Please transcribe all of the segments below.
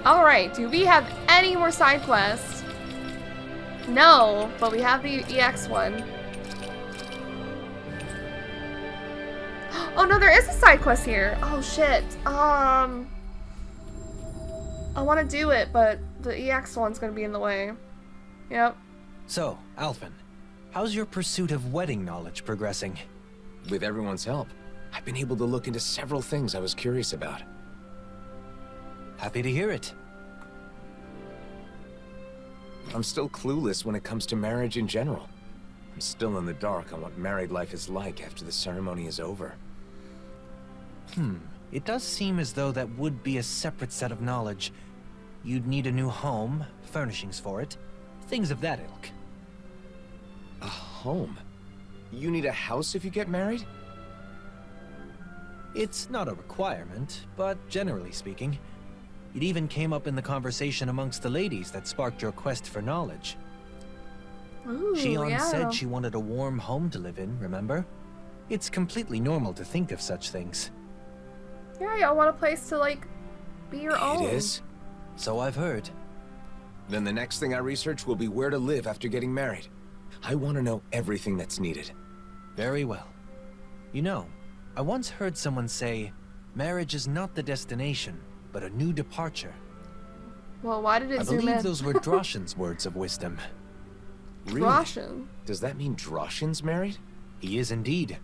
Alright, do we have any more side quests? No, but we have the EX one. Oh no, there is a side quest here. Oh shit. I want to do it, but the EX one's gonna be in the way. Yep. So, Alphen, how's your pursuit of wedding knowledge progressing? With everyone's help, I've been able to look into several things I was curious about. Happy to hear it. I'm still clueless when it comes to marriage in general. I'm still in the dark on what married life is like after the ceremony is over. It does seem as though that would be a separate set of knowledge. You'd need a new home, furnishings for it, things of that ilk. A home? You need a house if you get married? It's not a requirement, but generally speaking, it even came up in the conversation amongst the ladies that sparked your quest for knowledge. Ooh, Shion yeah. said she wanted a warm home to live in, remember? It's completely normal to think of such things. Yeah, y'all want a place to, like, be your own. It is? So I've heard. Then the next thing I research will be where to live after getting married. I want to know everything that's needed. Very well. You know, I once heard someone say, marriage is not the destination, but a new departure. Well, why did it I zoom believe in? those were Droshin's words of wisdom. Really? Droshin? Does that mean Droshin's married? He is indeed.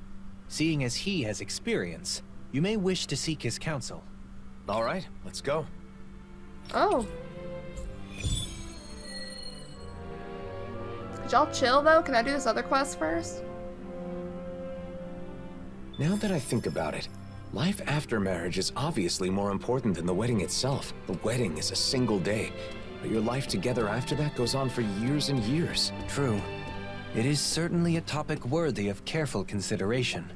Seeing as he has experience, you may wish to seek his counsel. All right, let's go. Oh. Could y'all chill, though? Can I do this other quest first? Now that I think about it, life after marriage is obviously more important than the wedding itself. The wedding is a single day, but your life together after that goes on for years and years. True. It is certainly a topic worthy of careful consideration.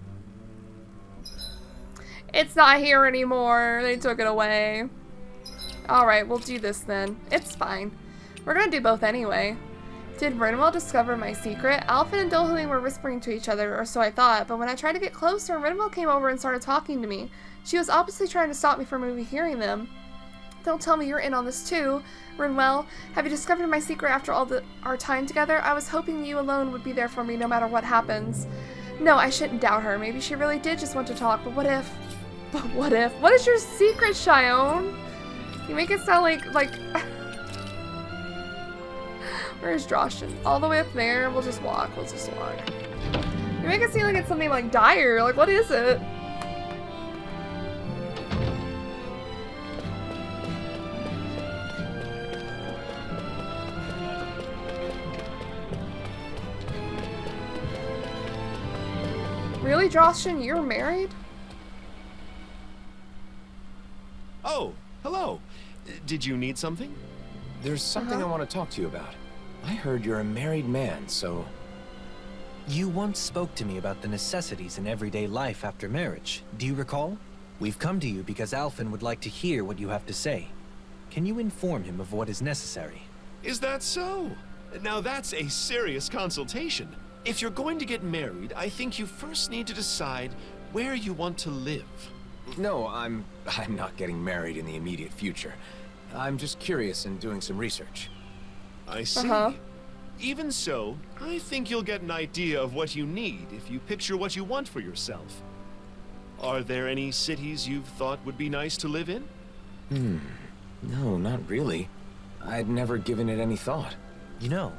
It's not here anymore. They took it away. Alright, we'll do this then. It's fine. We're gonna do both anyway. Did Renan discover my secret? Alphen and Dahnan were whispering to each other, or so I thought, but when I tried to get closer, Renan came over and started talking to me. She was obviously trying to stop me from overhearing them. Don't tell me you're in on this too. Renwell, have you discovered my secret after all our time together? I was hoping you alone would be there for me no matter what happens. No, I shouldn't doubt her. Maybe she really did just want to talk, but what if? But what if? What is your secret, Shion? You make it sound like... Where's Droshin? All the way up there? We'll just walk. We'll just walk. You make it seem like it's something like dire. Like, what is it? Really, Droshin? You're married? Oh, hello. Did you need something? There's something I want to talk to you about. I heard you're a married man, so... You once spoke to me about the necessities in everyday life after marriage. Do you recall? We've come to you because Alphen would like to hear what you have to say. Can you inform him of what is necessary? Is that so? Now that's a serious consultation. If you're going to get married, I think you first need to decide where you want to live. No, I'm not getting married in the immediate future. I'm just curious and doing some research. I see. Even so, I think you'll get an idea of what you need if you picture what you want for yourself. Are there any cities you've thought would be nice to live in? No, not really. I'd never given it any thought. You know,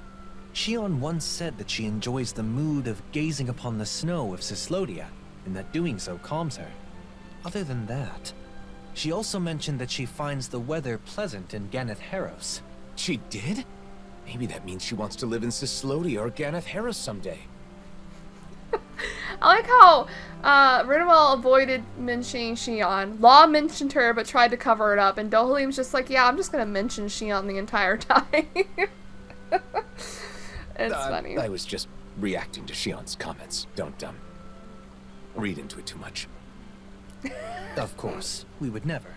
Shion once said that she enjoys the mood of gazing upon the snow of Cislodia, and that doing so calms her. Other than that, she also mentioned that she finds the weather pleasant in Ganeth Heros. She did? Maybe that means she wants to live in Cislodia or Ganeth Heros someday. I like how Renwell avoided mentioning Shion. Law mentioned her but tried to cover it up, and Dohalim's just like, yeah, I'm just gonna mention Shion the entire time. It's funny. I was just reacting to Shion's comments. Don't read into it too much. Of course, we would never.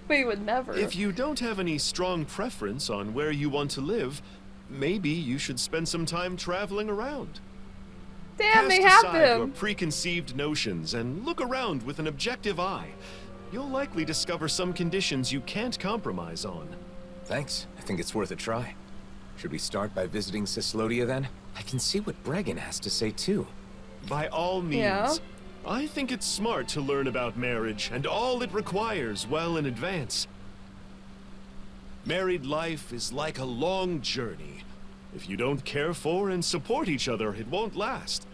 We would never. If you don't have any strong preference on where you want to live, maybe you should spend some time traveling around. Damn, they Cast have aside your them. preconceived notions and look around with an objective eye. you'll likely discover some conditions you can't compromise on. Thanks. I think it's worth a try. Should we start by visiting Cislodia then? I can see what Bregan has to say too. By all means. Yeah. I think it's smart to learn about marriage and all it requires well in advance. Married life is like a long journey. If you don't care for and support each other, it won't last.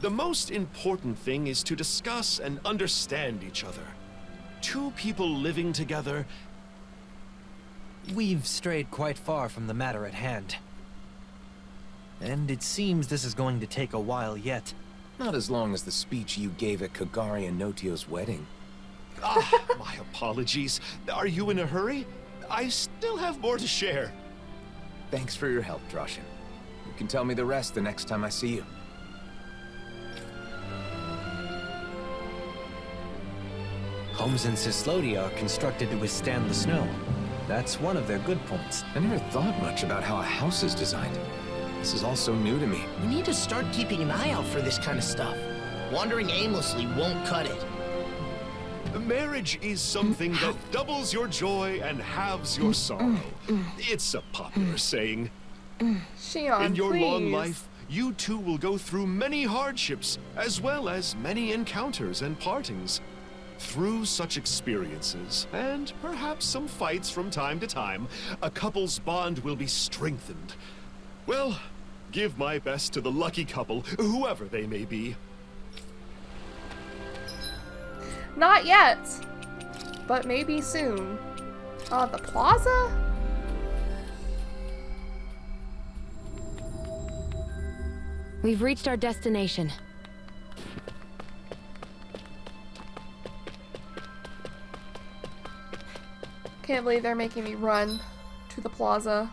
The most important thing is to discuss and understand each other. Two people living together. We've strayed quite far from the matter at hand. And it seems this is going to take a while yet. Not as long as the speech you gave at Kagari and Notio's wedding. My apologies. Are you in a hurry? I still have more to share. Thanks for your help, Droshin. You can tell me the rest the next time I see you. Homes in Cislodia are constructed to withstand the snow. That's one of their good points. I never thought much about how a house is designed. This is all so new to me. We need to start keeping an eye out for this kind of stuff. Wandering aimlessly won't cut it. Marriage is something that doubles your joy and halves your sorrow. It's a popular saying. Shion, In your please. long life, you two will go through many hardships, as well as many encounters and partings. Through such experiences, and perhaps some fights from time to time, a couple's bond will be strengthened. Well, give my best to the lucky couple, whoever they may be. Not yet, but maybe soon. The plaza? We've reached our destination. Can't believe they're making me run to the plaza.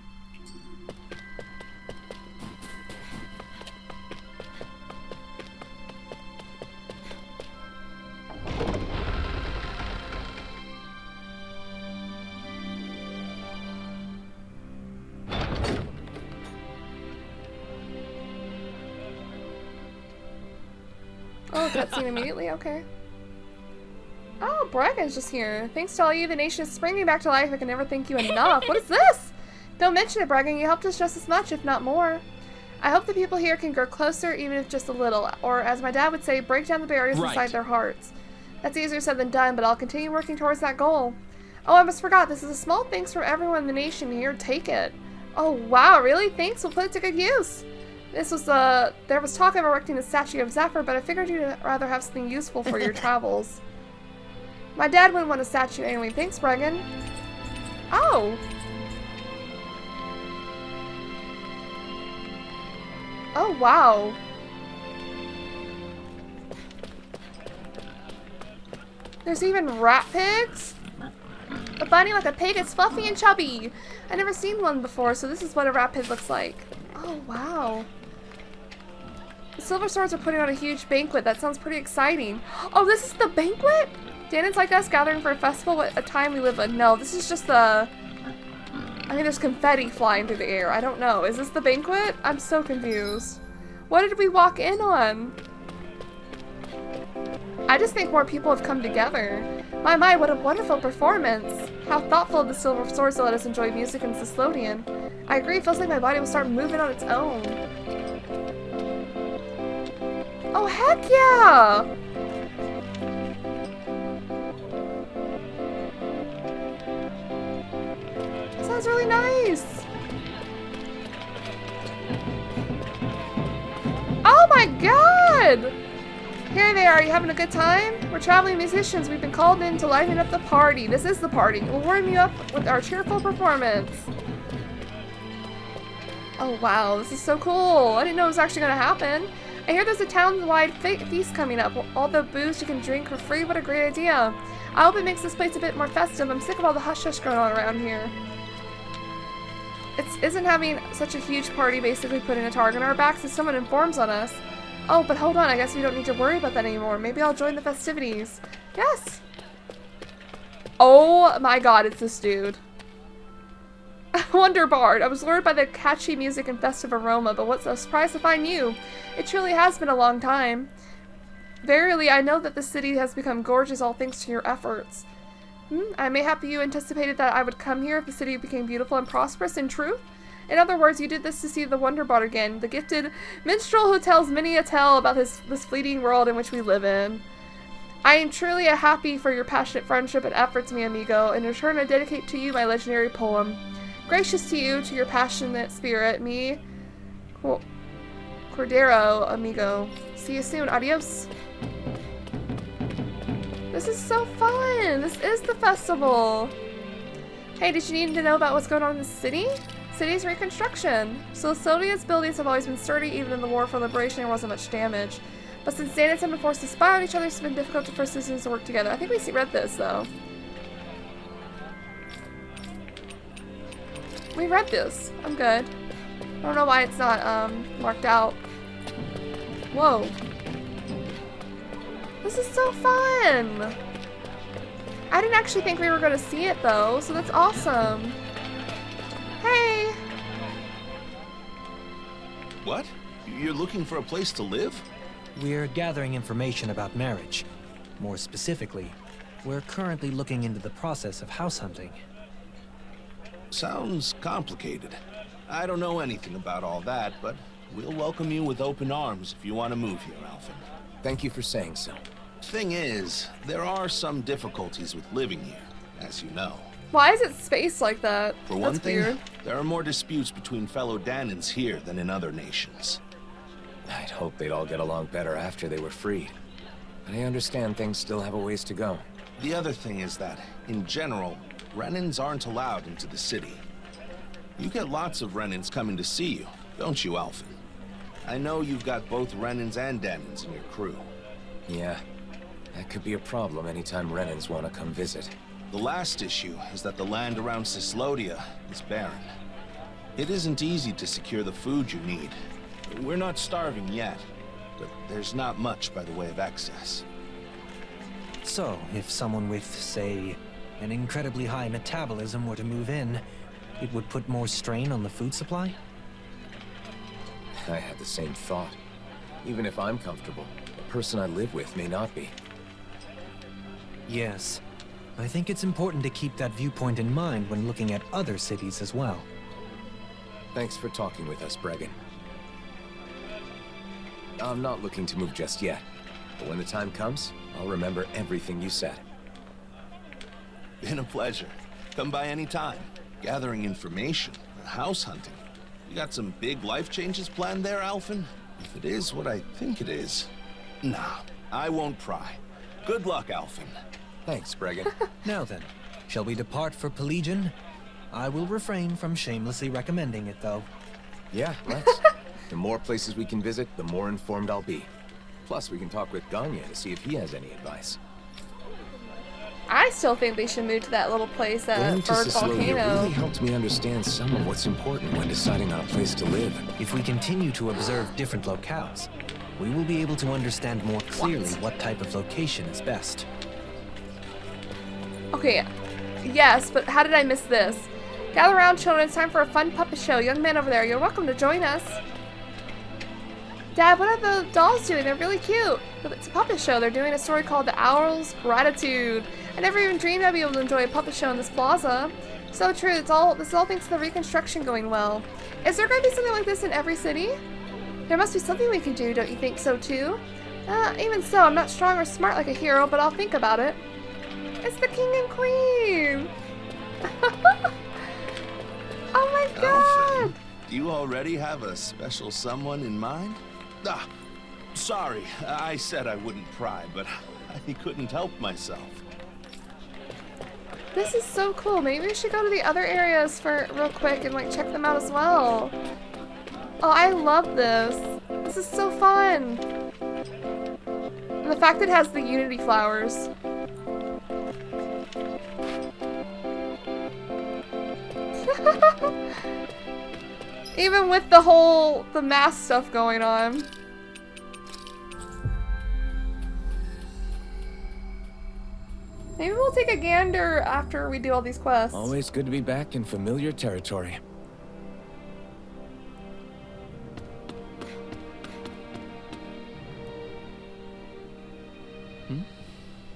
Oh, cutscene immediately? Okay. Oh, Bregan's just here. Thanks to all you, the nation is springing back to life. I can never thank you enough. What is this? Don't mention it, Bregan. You helped us just as much, if not more. I hope the people here can grow closer, even if just a little. Or, as my dad would say, break down the barriers inside their hearts. That's easier said than done, but I'll continue working towards that goal. Oh, I almost forgot. This is a small thanks from everyone in the nation here. Take it. Oh, wow. Really? Thanks. We'll put it to good use. This was, there was talk of erecting a statue of Zephyr, but I figured you'd rather have something useful for your travels. My dad wouldn't want a statue anyway. Thanks, Bregan. Oh. Oh, wow. There's even rat pigs? A bunny like a pig is fluffy and chubby. I've never seen one before, so this is what a rat pig looks like. Oh, wow. The Silver Swords are putting on a huge banquet. That sounds pretty exciting. Oh, this is the banquet? Dahnans like us gathering for a festival. What a time we live in. No, this is just the... I mean, there's confetti flying through the air. I don't know. Is this the banquet? I'm so confused. What did we walk in on? I just think more people have come together. My, what a wonderful performance. How thoughtful of the Silver Swords to let us enjoy music in Cislodia. I agree. It feels like my body will start moving on its own. Oh, heck yeah! Sounds really nice. Oh my god! Here they are. You having a good time? We're traveling musicians. We've been called in to liven up the party. This is the party. We'll warm you up with our cheerful performance. Oh wow, this is so cool. I didn't know it was actually going to happen. I hear there's a town-wide feast coming up. All the booze you can drink for free. What a great idea. I hope it makes this place a bit more festive. I'm sick of all the hush-hush going on around here. Isn't having such a huge party basically putting a target on our backs if someone informs on us? Oh, but hold on. I guess we don't need to worry about that anymore. Maybe I'll join the festivities. Yes. Oh my god, it's this dude. Wonderbard. I was lured by the catchy music and festive aroma, but what's a surprise to find you? It truly has been a long time. Verily, I know that the city has become gorgeous all thanks to your efforts. I mayhap you anticipated that I would come here if the city became beautiful and prosperous in truth? In other words, you did this to see the Wonderbot again, the gifted minstrel who tells many a tale about this fleeting world in which we live in. I am truly happy for your passionate friendship and efforts, mi amigo. In return, I dedicate to you my legendary poem. Gracious to you, to your passionate spirit, mi Cordero, amigo. See you soon. Adios. This is so fun! This is the festival! Hey, did you need to know about what's going on in the city? City's reconstruction. So Sylvia's buildings have always been sturdy, even in the War for Liberation there wasn't much damage. But since Dahnan have been forced to spy on each other, it's been difficult for citizens to work together. I think we read this, though. We read this. I'm good. I don't know why it's not, marked out. Whoa. This is so fun! I didn't actually think we were going to see it, though, so that's awesome. Hey! What? You're looking for a place to live? We're gathering information about marriage. More specifically, we're currently looking into the process of house hunting. Sounds complicated. I don't know anything about all that, but we'll welcome you with open arms if you want to move here, Alphen. Thank you for saying so. Thing is, there are some difficulties with living here, as you know. Why is it spaced like that? For one That's thing, weird. there are more disputes between fellow Dahnans here than in other nations. I'd hope they'd all get along better after they were freed. But I understand things still have a ways to go. The other thing is that, in general, Renans aren't allowed into the city. You get lots of Renans coming to see you, don't you, Alphen? I know you've got both Renans and Dahnans in your crew. Yeah, that could be a problem anytime Renans want to come visit. The last issue is that the land around Cislodia is barren. It isn't easy to secure the food you need. We're not starving yet, but there's not much by the way of access. So, if someone with, say, an incredibly high metabolism were to move in, it would put more strain on the food supply? I had the same thought. Even if I'm comfortable, the person I live with may not be. Yes. I think it's important to keep that viewpoint in mind when looking at other cities as well. Thanks for talking with us, Bregan. I'm not looking to move just yet, but when the time comes, I'll remember everything you said. Been a pleasure. Come by any time. Gathering information, house hunting. You got some big life changes planned there, Alphen? If it is what I think it is... Nah, I won't pry. Good luck, Alphen. Thanks, Bregan. Now then, shall we depart for Pelegion? I will refrain from shamelessly recommending it, though. Yeah, let's. The more places we can visit, the more informed I'll be. Plus, we can talk with Ganya to see if he has any advice. I still think they should move to that little place, that Going to bird Cislodia volcano. really helped me understand some of what's important when deciding on a place to live. If we continue to observe different locales, we will be able to understand more clearly what type of location is best. Okay, yes, but how did I miss this? Gather around, children. It's time for a fun puppet show. Young man over there, you're welcome to join us. Dad, what are the dolls doing? They're really cute. It's a puppet show. They're doing a story called The Owl's Gratitude. I never even dreamed I'd be able to enjoy a puppet show in this plaza. So true. This is all thanks to the reconstruction going well. Is there going to be something like this in every city? There must be something we can do, don't you think so too? Even so, I'm not strong or smart like a hero, but I'll think about it. It's the king and queen! Oh my god! Alphen, do you already have a special someone in mind? Ah, sorry, I said I wouldn't pry, but I couldn't help myself. This is so cool. Maybe we should go to the other areas for real quick and like check them out as well. Oh, I love this. This is so fun. And the fact that it has the unity flowers. Even with the mass stuff going on. Maybe we'll take a gander after we do all these quests. Always good to be back in familiar territory.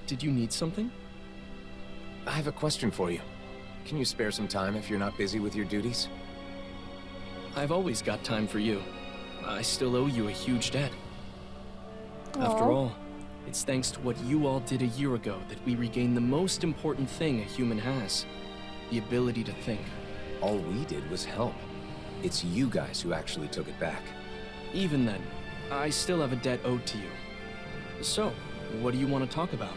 Did you need something? I have a question for you. Can you spare some time if you're not busy with your duties? I've always got time for you. I still owe you a huge debt. After Aw. all, it's thanks to what you all did a year ago that we regained the most important thing a human has. The ability to think. All we did was help. It's you guys who actually took it back. Even then, I still have a debt owed to you. So, what do you want to talk about?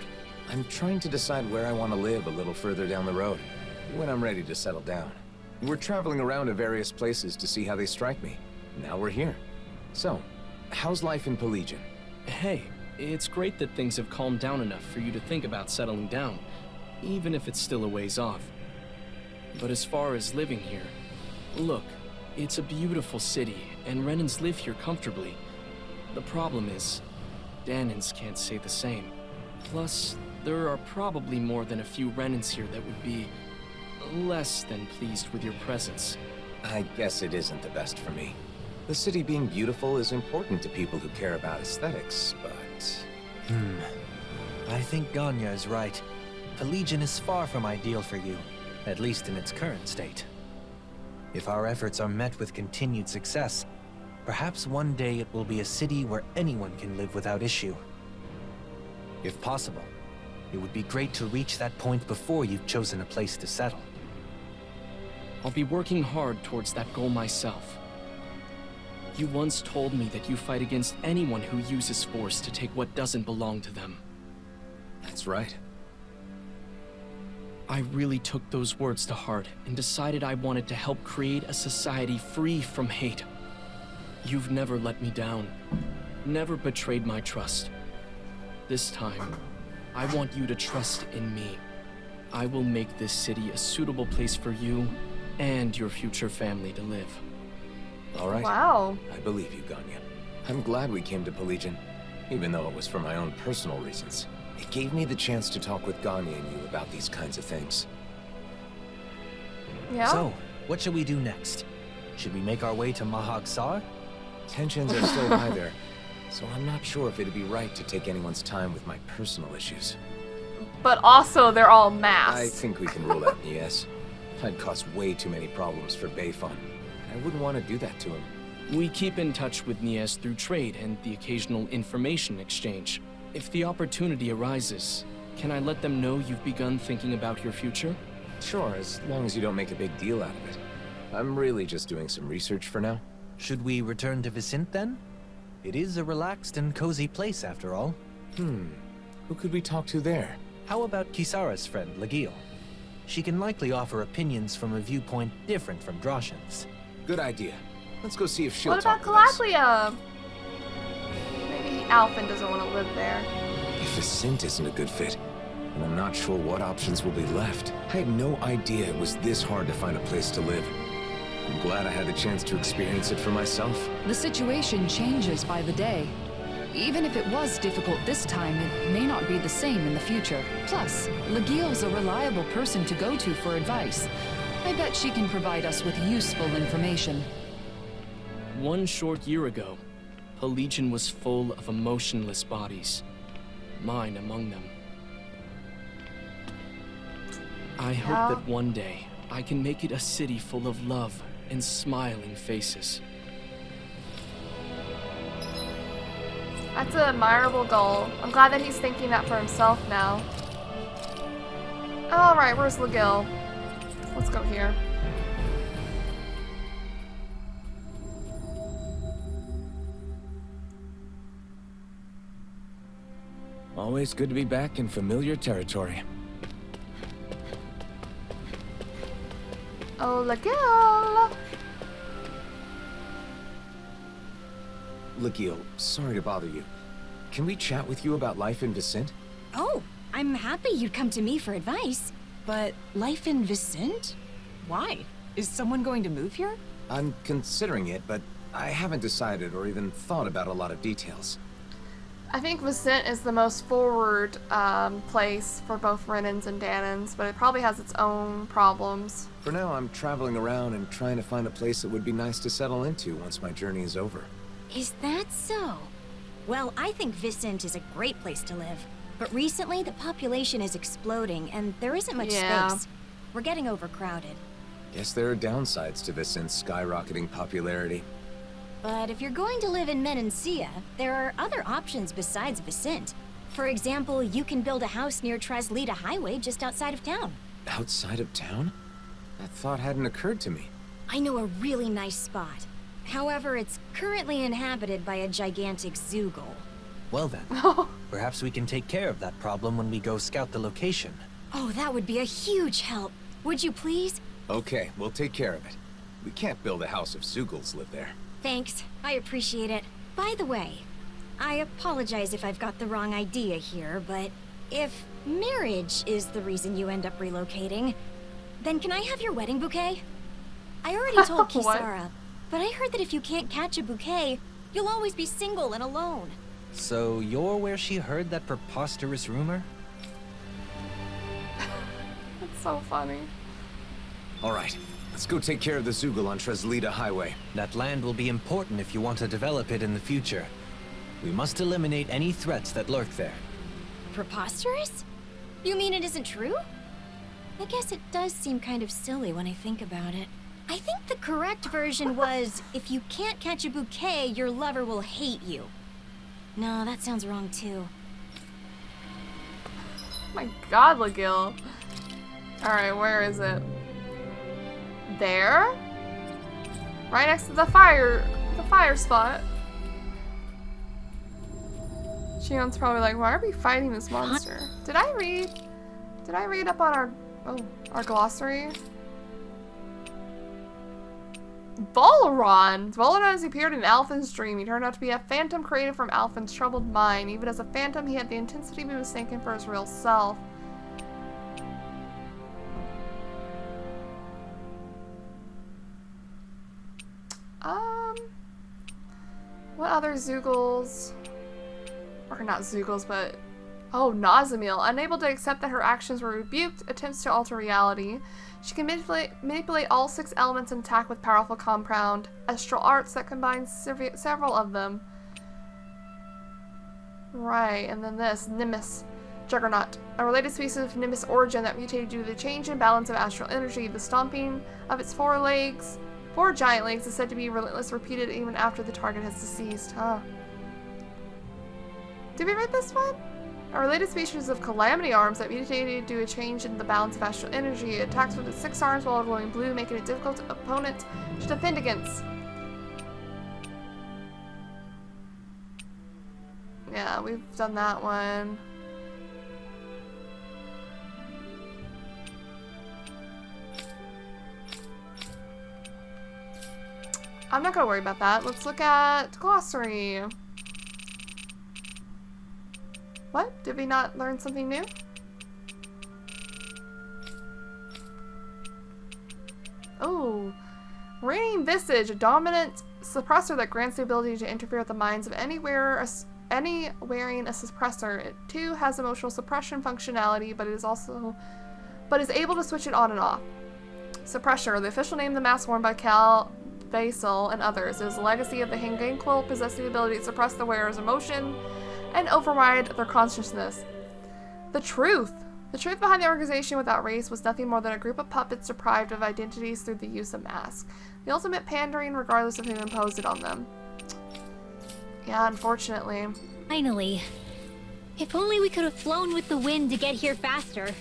I'm trying to decide where I want to live a little further down the road, when I'm ready to settle down. We're traveling around to various places to see how they strike me. Now we're here. So, how's life in Pelegion? Hey, it's great that things have calmed down enough for you to think about settling down, even if it's still a ways off. But as far as living here, look, it's a beautiful city, and Renans live here comfortably. The problem is, Dahnans can't say the same. Plus, there are probably more than a few Renans here that would be less than pleased with your presence. I guess it isn't the best for me. The city being beautiful is important to people who care about aesthetics, but... I think Ganya is right. Pelegion is far from ideal for you, at least in its current state. If our efforts are met with continued success, perhaps one day it will be a city where anyone can live without issue. If possible, it would be great to reach that point before you've chosen a place to settle. I'll be working hard towards that goal myself. You once told me that you fight against anyone who uses force to take what doesn't belong to them. That's right. I really took those words to heart and decided I wanted to help create a society free from hate. You've never let me down, never betrayed my trust. This time, I want you to trust in me. I will make this city a suitable place for you and your future family to live. All right. Wow. I believe you, Ganya. I'm glad we came to Pelegion, even though it was for my own personal reasons. It gave me the chance to talk with Ganya and you about these kinds of things. Yeah? So, what should we do next? Should we make our way to Mahag Sar? Tensions are still high there, so I'm not sure if it'd be right to take anyone's time with my personal issues. But also, they're all masked. I think we can rule out yes. I'd cause way too many problems for Bayfun. I wouldn't want to do that to him. We keep in touch with Nies through trade and the occasional information exchange. If the opportunity arises, can I let them know you've begun thinking about your future? Sure, as long as you don't make a big deal out of it. I'm really just doing some research for now. Should we return to Vicint then? It is a relaxed and cozy place after all. Who could we talk to there? How about Kisara's friend, Legil? She can likely offer opinions from a viewpoint different from Droshan's. Good idea. Let's go see if she'll What about talk with us. Calaglia? Maybe Alphen doesn't want to live there. If Vicint isn't a good fit, and I'm not sure what options will be left. I had no idea it was this hard to find a place to live. I'm glad I had the chance to experience it for myself. The situation changes by the day. Even if it was difficult this time, it may not be the same in the future. Plus, Legil's a reliable person to go to for advice. I bet she can provide us with useful information. One short year ago, Pelegion was full of emotionless bodies. Mine among them. I hope that one day, I can make it a city full of love and smiling faces. That's an admirable goal. I'm glad that he's thinking that for himself now. Alright, where's Legil? Let's go here. Always good to be back in familiar territory. Oh, Legil! Legil, sorry to bother you. Can we chat with you about life in Vicint? Oh, I'm happy you'd come to me for advice. But life in Vicint? Why? Is someone going to move here? I'm considering it, but I haven't decided or even thought about a lot of details. I think Vicint is the most forward place for both Renans and Dahnans, but it probably has its own problems. For now, I'm traveling around and trying to find a place that would be nice to settle into once my journey is over. Is that so? Well, I think Vicint is a great place to live. But recently, the population is exploding, and there isn't much space. We're getting overcrowded. Guess there are downsides to Vicent's skyrocketing popularity. But if you're going to live in Menancia, there are other options besides Vicent. For example, you can build a house near Traslita Highway just outside of town. Outside of town? That thought hadn't occurred to me. I know a really nice spot. However, it's currently inhabited by a gigantic Zoogle. Well then, perhaps we can take care of that problem when we go scout the location. Oh, that would be a huge help. Would you please? Okay, we'll take care of it. We can't build a house if Zoogles live there. Thanks. I appreciate it. By the way, I apologize if I've got the wrong idea here, but if marriage is the reason you end up relocating, then can I have your wedding bouquet? I already told Kisara, but I heard that if you can't catch a bouquet, you'll always be single and alone. So you're where she heard that preposterous rumor? That's so funny. All right, let's go take care of the Zoogle on Traslita Highway. That land will be important if you want to develop it in the future. We must eliminate any threats that lurk there. Preposterous? You mean it isn't true? I guess it does seem kind of silly when I think about it. I think the correct version was, if you can't catch a bouquet, your lover will hate you. No, that sounds wrong too. Oh my god, Lagil. Alright, where is it? There? Right next to the fire spot. Shion's probably like, why are we fighting this monster? Did I read up on our glossary? Volaron! Volaron has appeared in Alphen's dream. He turned out to be a phantom created from Alphen's troubled mind. Even as a phantom, he had the intensity to be mistaken for his real self. What other Zoogles? Or not Zoogles, but... Oh, Nazamil. Unable to accept that her actions were rebuked, attempts to alter reality. She can manipulate all 6 elements and attack with powerful compound astral arts that combines several of them. Right, and then this, Nimbus Juggernaut. A related species of Nimbus origin that mutated due to the change in balance of astral energy. The stomping of its 4 giant legs is said to be relentless, repeated even after the target has deceased. Huh. Did we read this one? A related species of Calamity arms that mutated due to a change in the balance of astral energy. It attacks with its 6 arms while glowing blue, making it difficult for opponents to defend against. Yeah, we've done that one. I'm not gonna worry about that. Let's look at glossary. What? Did we not learn something new? Oh. Reigning Visage, a dominant suppressor that grants the ability to interfere with the minds of any wearing a suppressor. It too has emotional suppression functionality, but is able to switch it on and off. Suppressor, the official name of the mask worn by Cal Basel and others. It is a legacy of the Hanging Quill, possessing the ability to suppress the wearer's emotion and override their consciousness. The truth behind the organization without race was nothing more than a group of puppets deprived of identities through the use of masks. The ultimate pandering regardless of who imposed it on them. Yeah, unfortunately. Finally. If only we could have flown with the wind to get here faster.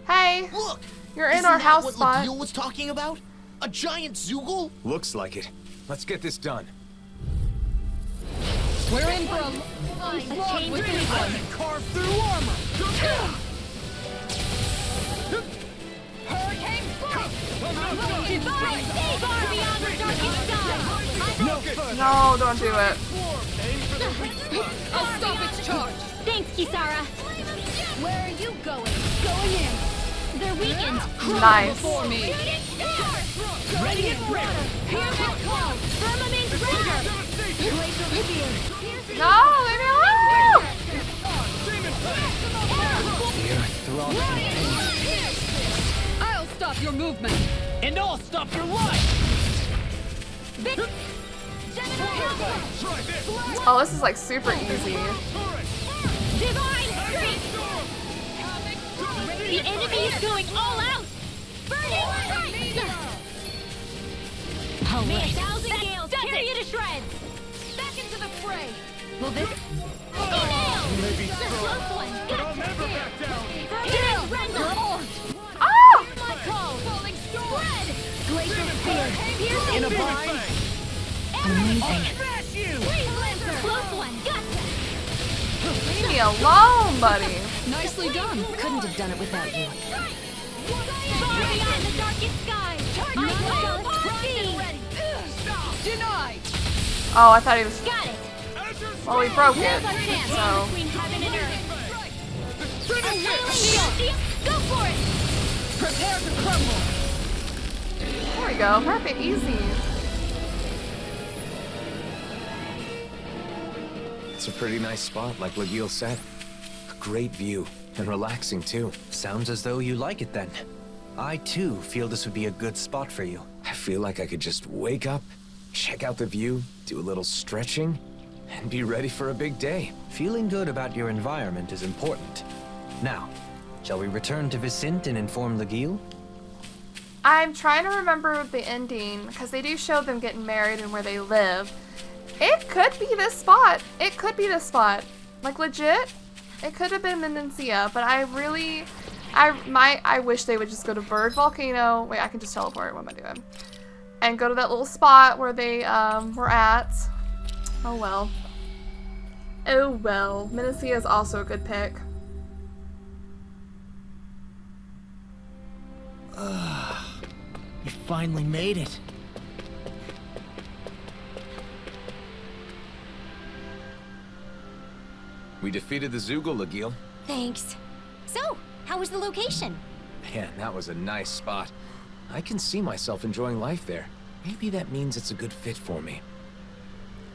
Hey! Look! You're in our house spot. Isn't that what Lagil was talking about? A giant Zoogle? Looks like it. Let's get this done. We're in for a slog with this one. Carved through armor! Hurricane Strike! Divine Seabar beyond the darkest sky! No, don't do it. I'll stop its charge. Thanks, Kisara. Where are you going? Going in. They're weakened. Nice. Before me. Ready and water. Pyramid cloud. Firmament render. Blades Oblivion. No, leave me alone! I'll stop your movement. And I'll stop your life! Oh, this is like super easy. Divine Stream. The enemy is going all out! Burning strike! All May a right. thousand gales tear you to shreds! Back into the fray! Will this... Maybe the close one! But I'll never back down! Here's Renan! Ah! Hear my call! Falling spread! Glacial spear. Piercing! In a bind. Amazing! Smash you! Freeze Lancer! Close one! Gotcha! Leave me alone, buddy. Nicely done. Couldn't have done it without you. Far beyond the darkest sky! I will party! Denied! Oh, I thought he was. Got it! Well, we broke it. Here's our chance So. between heaven and earth! A wailing shield! Go for it! Prepare to crumble! There we go. Perfect. Easy. It's a pretty nice spot, like Lagil said. A great view, and relaxing too. Sounds as though you like it then. I too feel this would be a good spot for you. I feel like I could just wake up, check out the view, do a little stretching, and be ready for a big day. Feeling good about your environment is important. Now, shall we return to Vicente and inform Lagil? I'm trying to remember the ending because they do show them getting married and where they live. It could be this spot. It could be this spot. Like legit, it could have been Menencia, but I wish they would just go to Bird Volcano. Wait, I can just teleport. What am I doing? And go to that little spot where they were at. Oh well. Oh well. Menencia is also a good pick. You finally made it. We defeated the Zoogle, Lagil. Thanks. So, how was the location? Man, that was a nice spot. I can see myself enjoying life there. Maybe that means it's a good fit for me.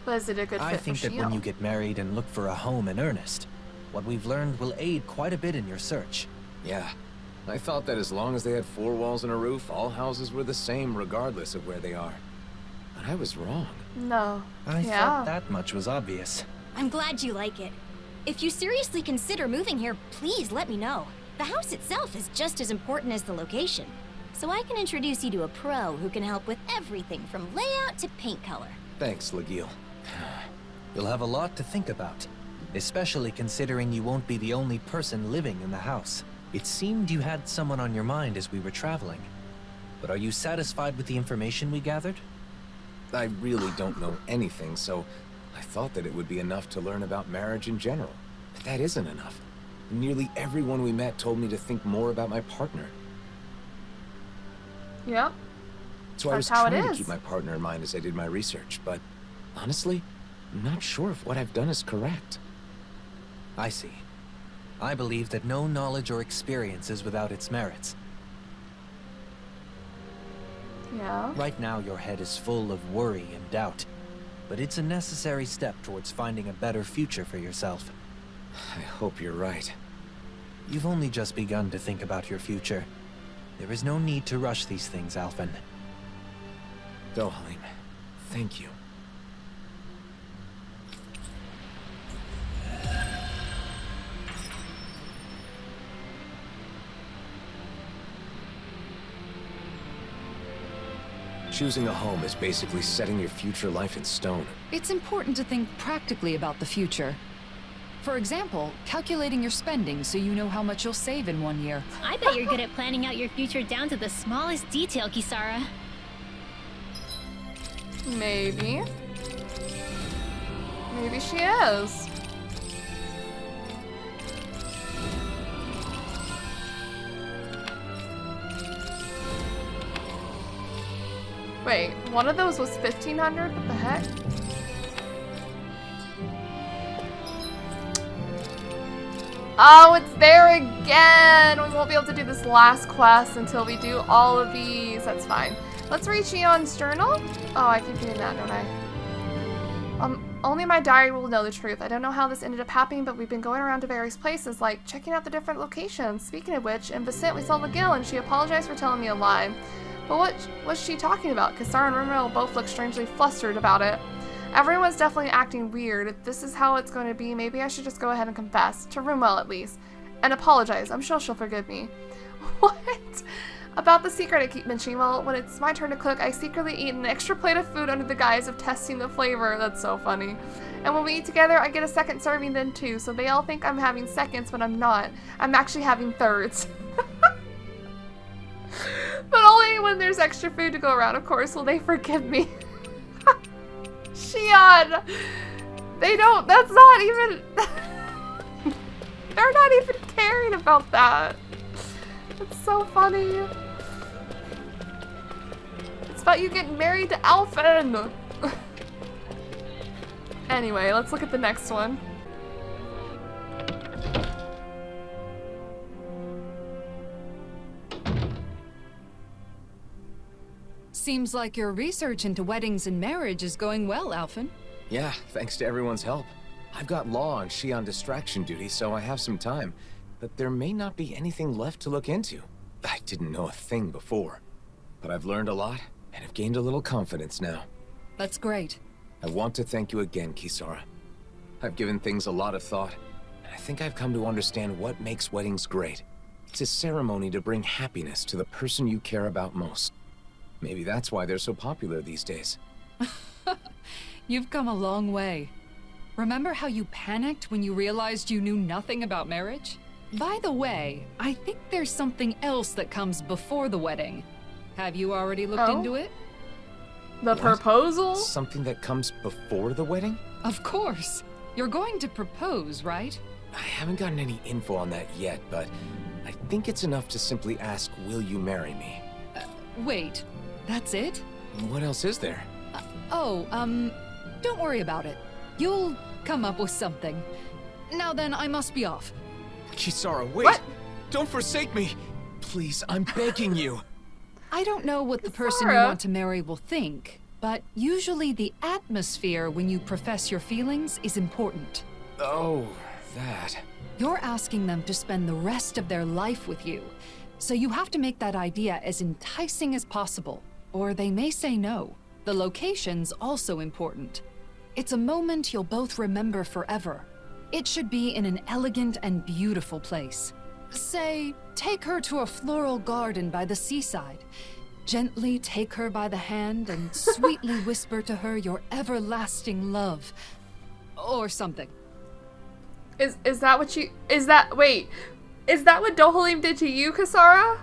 Was it a good fit I think for that when Shield? you get married and look for a home in earnest, what we've learned will aid quite a bit in your search. Yeah. I thought that as long as they had 4 walls and a roof, all houses were the same regardless of where they are. But I was wrong. No. I Yeah. thought that much was obvious. I'm glad you like it. If you seriously consider moving here, please let me know. The house itself is just as important as the location. So I can introduce you to a pro who can help with everything from layout to paint color. Thanks, Lagil. You'll have a lot to think about, especially considering you won't be the only person living in the house. It seemed you had someone on your mind as we were traveling. But are you satisfied with the information we gathered? I really don't know anything, so I thought that it would be enough to learn about marriage in general. But that isn't enough. Nearly everyone we met told me to think more about my partner. Yep. So I was That's how it trying to is. keep my partner in mind as I did my research, but honestly, I'm not sure if what I've done is correct. I see. I believe that no knowledge or experience is without its merits. Yeah. Right now, your head is full of worry and doubt, but it's a necessary step towards finding a better future for yourself. I hope you're right. You've only just begun to think about your future. There is no need to rush these things, Alphen. Dahnan, thank you. Choosing a home is basically setting your future life in stone. It's important to think practically about the future. For example, calculating your spending so you know how much you'll save in 1 year. I bet you're good at planning out your future down to the smallest detail, Kisara. Maybe. Maybe she is. Wait, one of those was 1,500? What the heck? Oh, it's there again! We won't be able to do this last quest until we do all of these. That's fine. Let's read Shion's journal. Oh, I keep doing that, don't I? Only my diary will know the truth. I don't know how this ended up happening, but we've been going around to various places, like checking out the different locations. Speaking of which, in Vicente we saw Lagil, and she apologized for telling me a lie. But what was she talking about? Kisara and Rimril both look strangely flustered about it. Everyone's definitely acting weird. If this is how it's going to be, maybe I should just go ahead and confess. To Rimril, at least. and apologize. I'm sure she'll forgive me. What? About the secret I keep mentioning. Well, when it's my turn to cook, I secretly eat an extra plate of food under the guise of testing the flavor. That's so funny. And when we eat together, I get a second serving then too, so they all think I'm having seconds, but I'm not. I'm actually having thirds. But only when there's extra food to go around, of course, will they forgive me. Shion! They don't, that's not even... They're not even caring about that. It's so funny. It's about you getting married to Alphen. Anyway, let's look at the next one. Seems like your research into weddings and marriage is going well, Alphen. Yeah, thanks to everyone's help. I've got law and she on distraction duty, so I have some time. But there may not be anything left to look into. I didn't know a thing before. But I've learned a lot, and have gained a little confidence now. That's great. I want to thank you again, Kisara. I've given things a lot of thought, and I think I've come to understand what makes weddings great. It's a ceremony to bring happiness to the person you care about most. Maybe that's why they're so popular these days. You've come a long way. Remember how you panicked when you realized you knew nothing about marriage? By the way, I think there's something else that comes before the wedding. Have you already looked into it? The proposal? Something that comes before the wedding? Of course. You're going to propose, right? I haven't gotten any info on that yet, but I think it's enough to simply ask, will you marry me? Wait, that's it? What else is there? Don't worry about it. You'll come up with something. Now then, I must be off. Kisara, wait! What? Don't forsake me! Please, I'm begging you! I don't know what the person you want to marry will think, but usually the atmosphere when you profess your feelings is important. Oh, that. You're asking them to spend the rest of their life with you, so you have to make that idea as enticing as possible, or they may say no. The location's also important. It's a moment you'll both remember forever. It should be in an elegant and beautiful place. Say, take her to a floral garden by the seaside. Gently take her by the hand and sweetly whisper to her your everlasting love. Or something. Is that what you... Wait. Is that what Dohalim did to you, Kisara?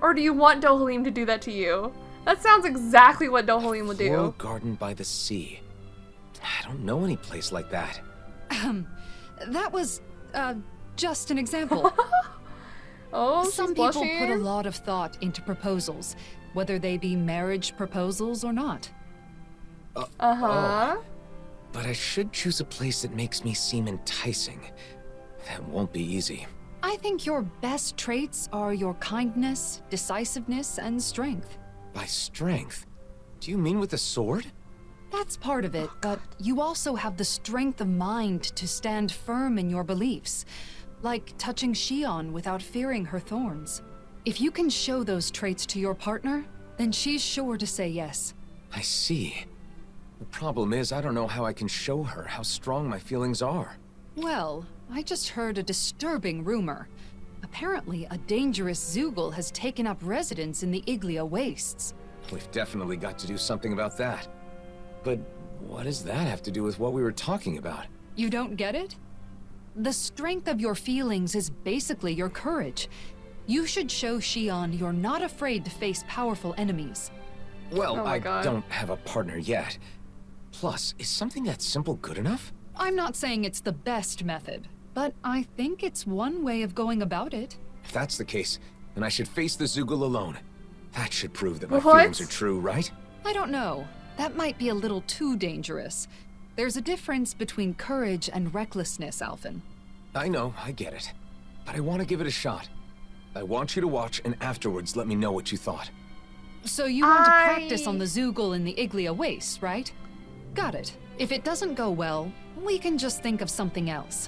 Or do you want Dohalim to do that to you? That sounds exactly what Dohalim would do. Floral garden by the sea. I don't know any place like that. That was, just an example. Oh, some people put a lot of thought into proposals, whether they be marriage proposals or not. Oh. But I should choose a place that makes me seem enticing. That won't be easy. I think your best traits are your kindness, decisiveness, and strength. By strength? Do you mean with a sword? That's part of it, but you also have the strength of mind to stand firm in your beliefs, like touching Shion without fearing her thorns. If you can show those traits to your partner, then she's sure to say yes. I see. The problem is, I don't know how I can show her how strong my feelings are. Well, I just heard a disturbing rumor. Apparently, a dangerous Zoogle has taken up residence in the Iglia Wastes. We've definitely got to do something about that. But what does that have to do with what we were talking about? You don't get it? The strength of your feelings is basically your courage. You should show Shion you're not afraid to face powerful enemies. Well, I don't have a partner yet. Plus, is something that simple good enough? I'm not saying it's the best method, but I think it's one way of going about it. If that's the case, then I should face the Zoogle alone. That should prove that my feelings are true, right? I don't know. That might be a little too dangerous. There's a difference between courage and recklessness, Alphen. I know, I get it. But I want to give it a shot. I want you to watch and afterwards let me know what you thought. So you want to practice on the Zoogle in the Iglia Wastes, right? Got it. If it doesn't go well, we can just think of something else.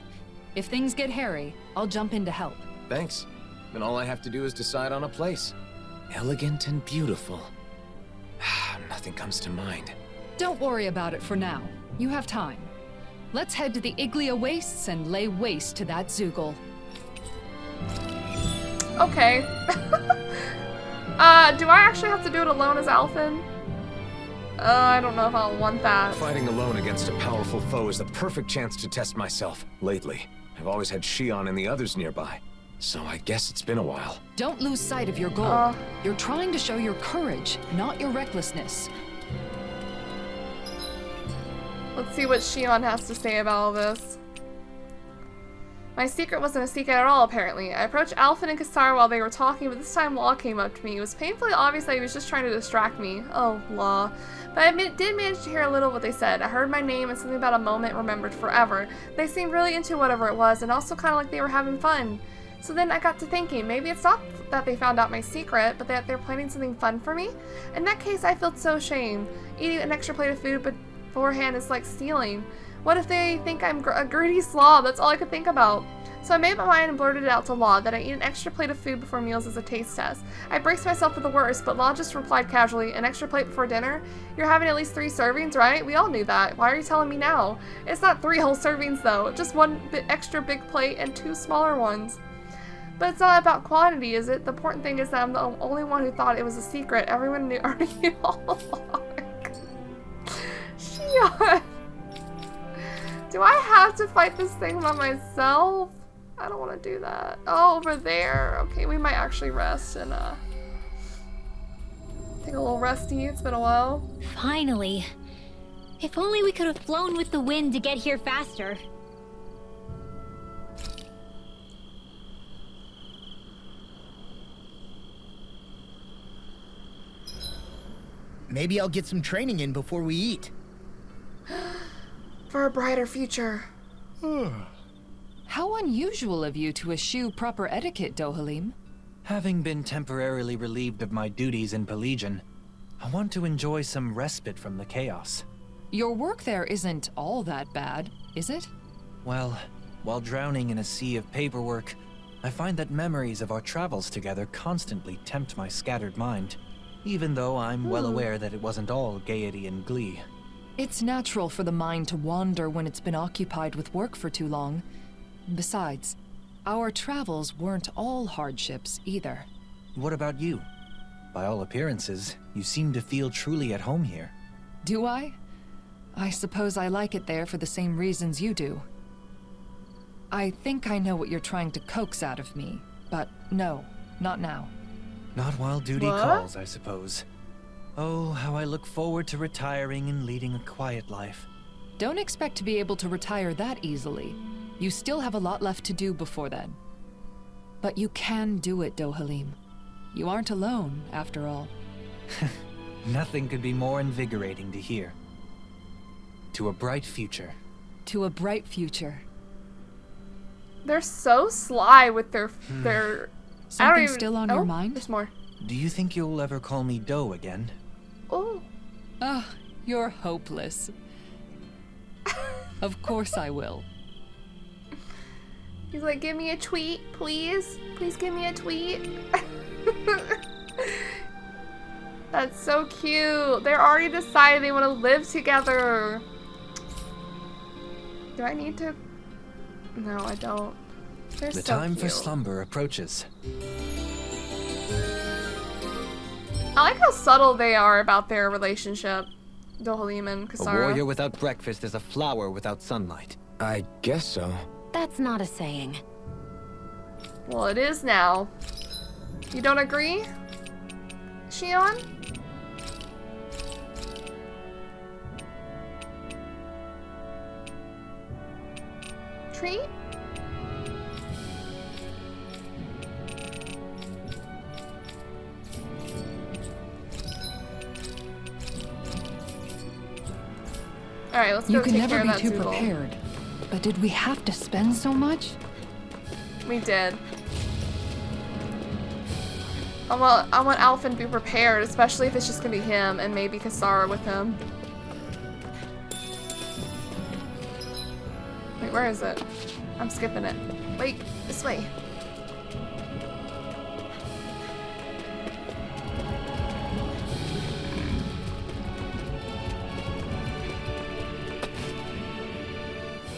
If things get hairy, I'll jump in to help. Thanks. Then all I have to do is decide on a place. Elegant and beautiful. Nothing comes to mind. Don't worry about it for now. You have time. Let's head to the Iglia Wastes and lay waste to that Zoogle. Okay. Do I actually have to do it alone as Alphen? I don't know if I'll want that. Fighting alone against a powerful foe is the perfect chance to test myself. Lately, I've always had Shion and the others nearby, so I guess it's been a while. Don't lose sight of your goal. You're trying to show your courage, not your recklessness. Let's see what Shion has to say about all this. My secret wasn't a secret at all, apparently. I approached Alphen and Cassara while they were talking, but this time Law came up to me. It was painfully obvious that he was just trying to distract me. Oh, Law. But I did manage to hear a little what they said. I heard my name and something about a moment remembered forever. They seemed really into whatever it was, and also kind of like they were having fun. So then I got to thinking, maybe it's not that they found out my secret, but that they're planning something fun for me? In that case, I felt so ashamed. Eating an extra plate of food beforehand is like stealing. What if they think I'm a greedy slob? That's all I could think about. So I made my mind and blurted it out to Law that I eat an extra plate of food before meals as a taste test. I braced myself for the worst, but Law just replied casually, an extra plate before dinner? You're having at least 3 servings, right? We all knew that. Why are you telling me now? It's not 3 whole servings though, just 1 extra big plate and 2 smaller ones. But it's not about quantity, is it? The important thing is that I'm the only one who thought it was a secret. Everyone knew already all along. Shion! Do I have to fight this thing by myself? I don't want to do that. Oh, over there. Okay, we might actually rest and take a little resty. It's been a while. Finally. If only we could have flown with the wind to get here faster. Maybe I'll get some training in before we eat. For a brighter future. How unusual of you to eschew proper etiquette, Dohalim. Having been temporarily relieved of my duties in Pelagian, I want to enjoy some respite from the chaos. Your work there isn't all that bad, is it? Well, while drowning in a sea of paperwork, I find that memories of our travels together constantly tempt my scattered mind, even though I'm well aware that it wasn't all gaiety and glee. It's natural for the mind to wander when it's been occupied with work for too long. Besides, our travels weren't all hardships either. What about you? By all appearances, you seem to feel truly at home here. Do I? I suppose I like it there for the same reasons you do. I think I know what you're trying to coax out of me, but no, not now. Not while duty calls, I suppose. Oh, how I look forward to retiring and leading a quiet life. Don't expect to be able to retire that easily. You still have a lot left to do before then. But you can do it, Dohalim. You aren't alone, after all. Nothing could be more invigorating to hear. To a bright future. To a bright future. They're so sly with their Something still on your mind? There's more. Do you think you'll ever call me Doe again? Oh. Ah, you're hopeless. Of course I will. He's like, give me a tweet, please. Please give me a tweet. That's so cute. They're already decided they want to live together. Do I need to? No, I don't. They're The so time cute. for slumber approaches. I like how subtle they are about their relationship. Dohalim and A Cassara. warrior without breakfast is a flower without sunlight. I guess so. That's not a saying. Well, it is now. You don't agree, Shion? Treat? Alright, let's go You can take never care be of that too Zoogle. prepared. But did we have to spend so much? We did. I want Alphen to be prepared, especially if it's just gonna be him and maybe Cassara with him. Wait, where is it? I'm skipping it. Wait, this way.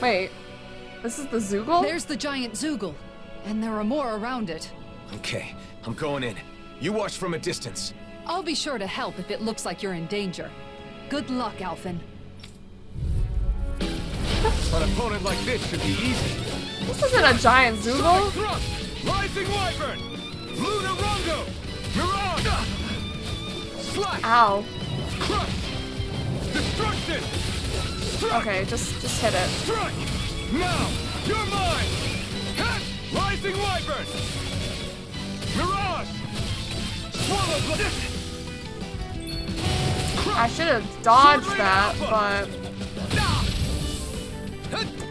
Wait, this is the Zoogle? There's the giant Zoogle, and there are more around it. Okay, I'm going in. You watch from a distance. I'll be sure to help if it looks like you're in danger. Good luck, Alphen. An opponent like this should be easy. This isn't a giant Zoogle. Thrust! Rising Wyvern! Luna Rondo! Mirage! Slash! Ow. Crush! Destruction! Okay, just hit it. Strike! Now! You're mine! Catch! Rising Wyvern! Mirage! Swallow Blade! I should have dodged that, but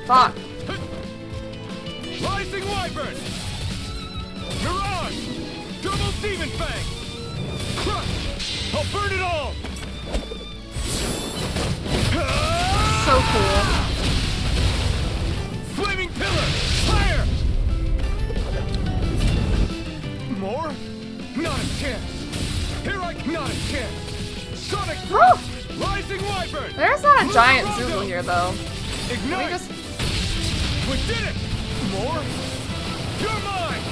fuck. Rising Wyvern! Mirage! Double Demon Fang! Crush! I'll burn it all! So cool. Flaming Pillar! Fire! More? Not a chance! Here I not a chance! Sonic Thrust! Rising Wyvern! There's not a giant Zoogle here, though. Ignite! Just... We did it! More? You're mine!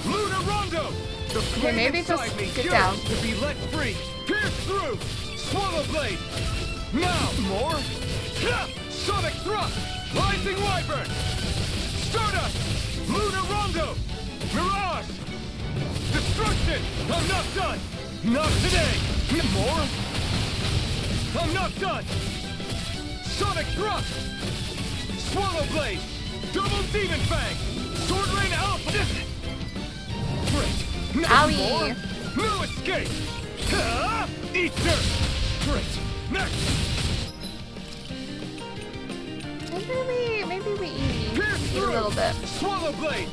Luna Rondo! The flame maybe inside just me get yearns down. to be let free! Pierce through! Swallow Blade! Now! More? Ha! Sonic Thrust! Rising Wyvern! Stardust! Luna Rondo! Mirage! Destruction! I'm not done! Not today! More? I'm not done! Sonic Thrust! Swallow Blade! Double Demon Fang! Sword Rain Alpha! Great! Nothing Owie. more! No escape! Ah! Eat dirt! Great! Next! Maybe we eat Pierce a through! little bit. Swallow Blade!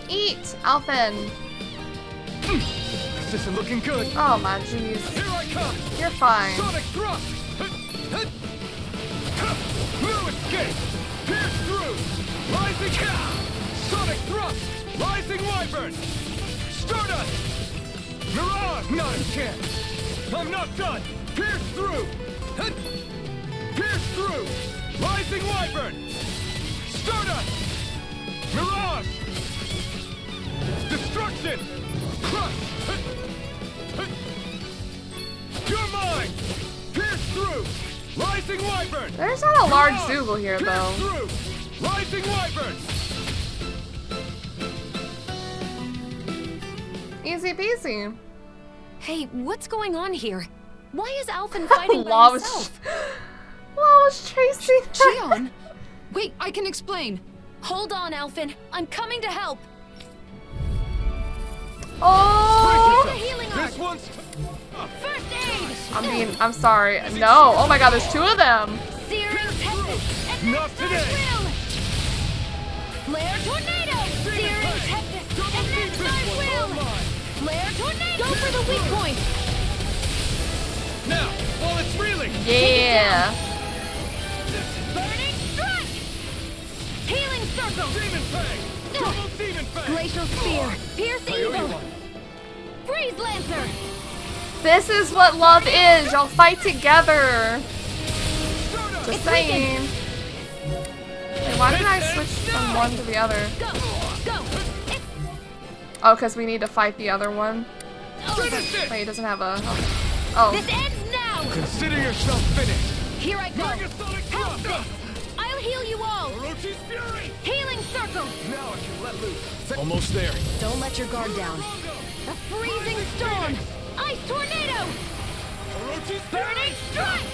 Eat, Alphen. This isn't looking good! Oh my jeez. Here I come! You're fine. Sonic Thrust! No escape! Pierce through! Rising Sonic Thrust! Rising Wyvern! Stardust! Mirage! Not a chance! I'm not done! Pierce through! Pierce through! Rising Wyvern! Stardust! Mirage! Destruction! Crush! You're mine! Pierce through! Rising Wyvern! There's not a large Zoogle here, Pierce though. through! Rising Wyvern! Easy peasy. Hey, what's going on here? Why is Alphen fighting by Law himself? was chasing her. Xion! Wait, I can explain. Hold on, Alphen. I'm coming to help. Oh! The healing arc. This one's... First aid. I'm sorry. No. Oh my god, there's two of them. Searing Tempest. Not today! Flare Tornado. Searing Tempest. And then I will. Flare Tornado. Go for the weak point. Now, while it's reeling! Yeah. Burning Strike. Healing Circle. Demon Fang! Double Demon Fang! Glacial Spear. Pierce Eagle. Freeze Lancer. This is what love is. Y'all fight together. Just saying. Wait, why did I switch from one to the other? Go. Go. Oh, because we need to fight the other one. Wait, he doesn't have a... Oh. This ends now. Consider yourself finished! Here I go. Megasonic Help Thrust! this. I'll heal you all. Orochi's Fury! Healing Circle. Now I can let loose. Almost there. Don't let your guard down. A freezing storm. Ice Tornado. Orochi's Burning Strike.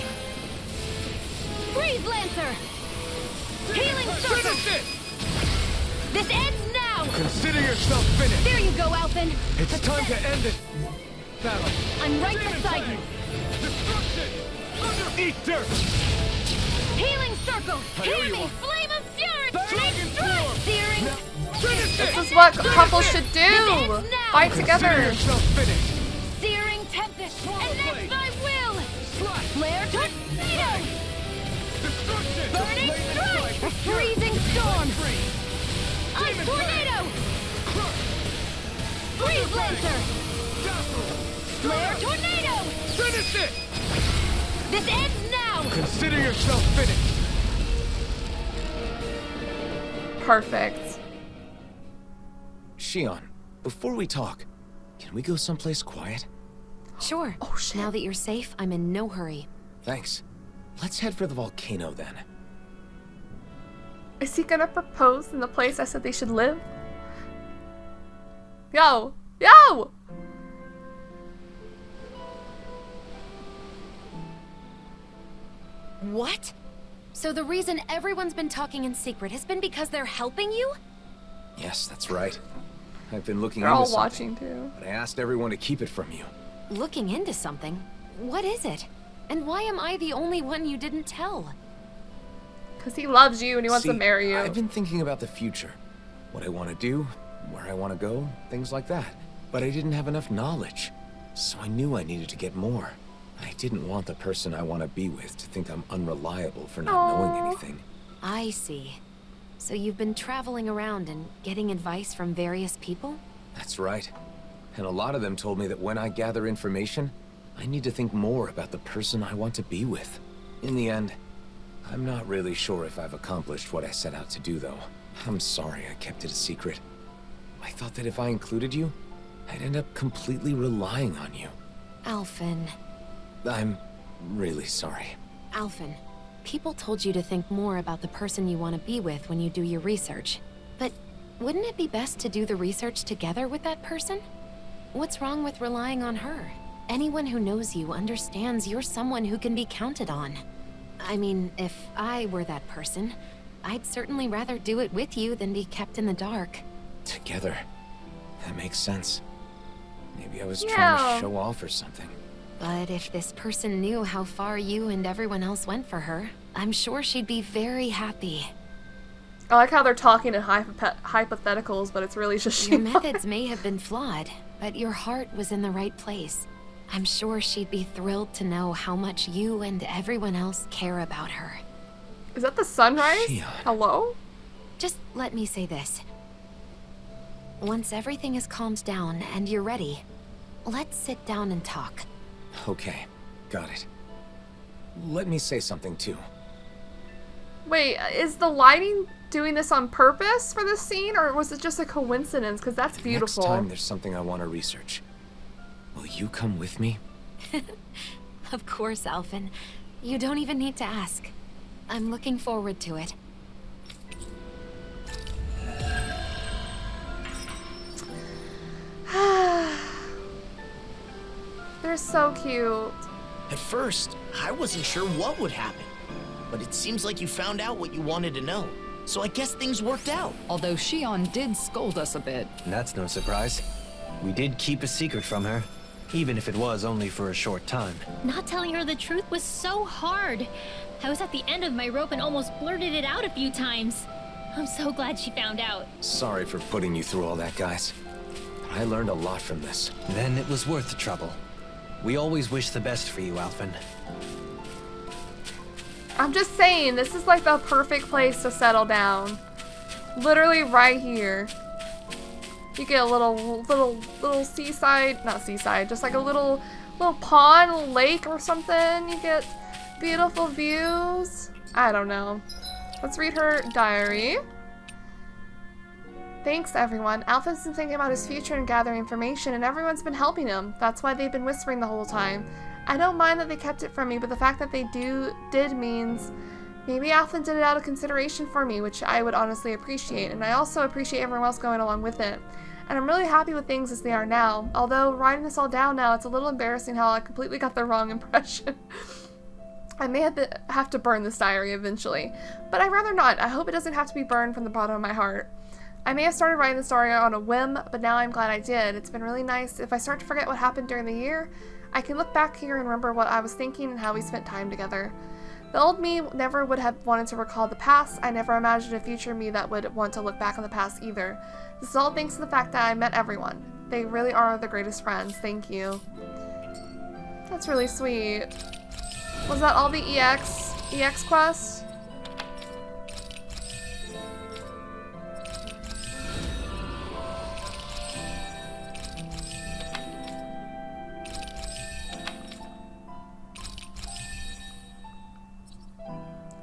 Freeze Lancer. Healing Circle. Finish it! This ends now. Consider yourself finished! There you go, Alphen. It's time to end this battle. I'm right beside you. Destruction! Eat dirt! Healing Circle. Hear me. Flame of Fury. Burning Strike. Searing. Finish it! This is what couples should do. Fight Consider together. yourself finished! Searing Tempest. And that's my will. Flare Tornado. Destruction! Burning Strike. A freezing storm. Ice Tornado. Freeze Lancer. Flare Tornado. Finish it! This ends now. Consider yourself finished! Perfect. Shion, before we talk, can we go someplace quiet? Sure. Oh, shit. Now that you're safe, I'm in no hurry. Thanks. Let's head for the volcano then. Is he gonna propose in the place I said they should live? Yo! Yo! What? So the reason everyone's been talking in secret has been because they're helping you? Yes, that's right. I've been looking They're into all something, watching too. but I asked everyone to keep it from you. Looking into something? What is it? And why am I the only one you didn't tell? Because he loves you and he wants See, to marry you. I've been thinking about the future. What I want to do, where I want to go, things like that. But I didn't have enough knowledge. So I knew I needed to get more. I didn't want the person I want to be with to think I'm unreliable for not knowing anything. I see. So you've been traveling around and getting advice from various people? That's right. And a lot of them told me that when I gather information, I need to think more about the person I want to be with. In the end, I'm not really sure if I've accomplished what I set out to do, though. I'm sorry I kept it a secret. I thought that if I included you, I'd end up completely relying on you. Alphen. I'm really sorry. Alphen, people told you to think more about the person you want to be with when you do your research. But wouldn't it be best to do the research together with that person? What's wrong with relying on her? Anyone who knows you understands you're someone who can be counted on. I mean, if I were that person, I'd certainly rather do it with you than be kept in the dark. Together. That makes sense. Maybe I was trying to show off or something. But if this person knew how far you and everyone else went for her, I'm sure she'd be very happy. I like how they're talking in hypotheticals, but it's really just Your methods may have been flawed, but your heart was in the right place. I'm sure she'd be thrilled to know how much you and everyone else care about her. Is that the sunrise? Shion. Hello? Just let me say this. Once everything is calmed down and you're ready, let's sit down and talk. Okay, got it. Let me say something too. Wait, is the lighting doing this on purpose for this scene, or was it just a coincidence? Because that's beautiful. Next time there's something I want to research, will you come with me? Of course, Alphen. You don't even need to ask. I'm looking forward to it. They're so cute. At first, I wasn't sure what would happen. But it seems like you found out what you wanted to know. So I guess things worked out. Although Shion did scold us a bit. That's no surprise. We did keep a secret from her, even if it was only for a short time. Not telling her the truth was so hard. I was at the end of my rope and almost blurted it out a few times. I'm so glad she found out. Sorry for putting you through all that, guys. But I learned a lot from this. Then it was worth the trouble. We always wish the best for you, Alphen. I'm just saying, this is like the perfect place to settle down. Literally right here. You get a little seaside, not seaside, just like a little pond, little lake or something. You get beautiful views. I don't know. Let's read her diary. Thanks, everyone. Alphen's been thinking about his future and gathering information, and everyone's been helping him. That's why they've been whispering the whole time. I don't mind that they kept it from me, but the fact that they did means maybe Alphen did it out of consideration for me, which I would honestly appreciate, and I also appreciate everyone else going along with it. And I'm really happy with things as they are now. Although, writing this all down now, it's a little embarrassing how I completely got the wrong impression. I may have to burn this diary eventually, but I'd rather not. I hope it doesn't have to be burned from the bottom of my heart. I may have started writing the story on a whim, but now I'm glad I did. It's been really nice. If I start to forget what happened during the year, I can look back here and remember what I was thinking and how we spent time together. The old me never would have wanted to recall the past. I never imagined a future me that would want to look back on the past either. This is all thanks to the fact that I met everyone. They really are the greatest friends. Thank you. That's really sweet. Was that all the EX quests?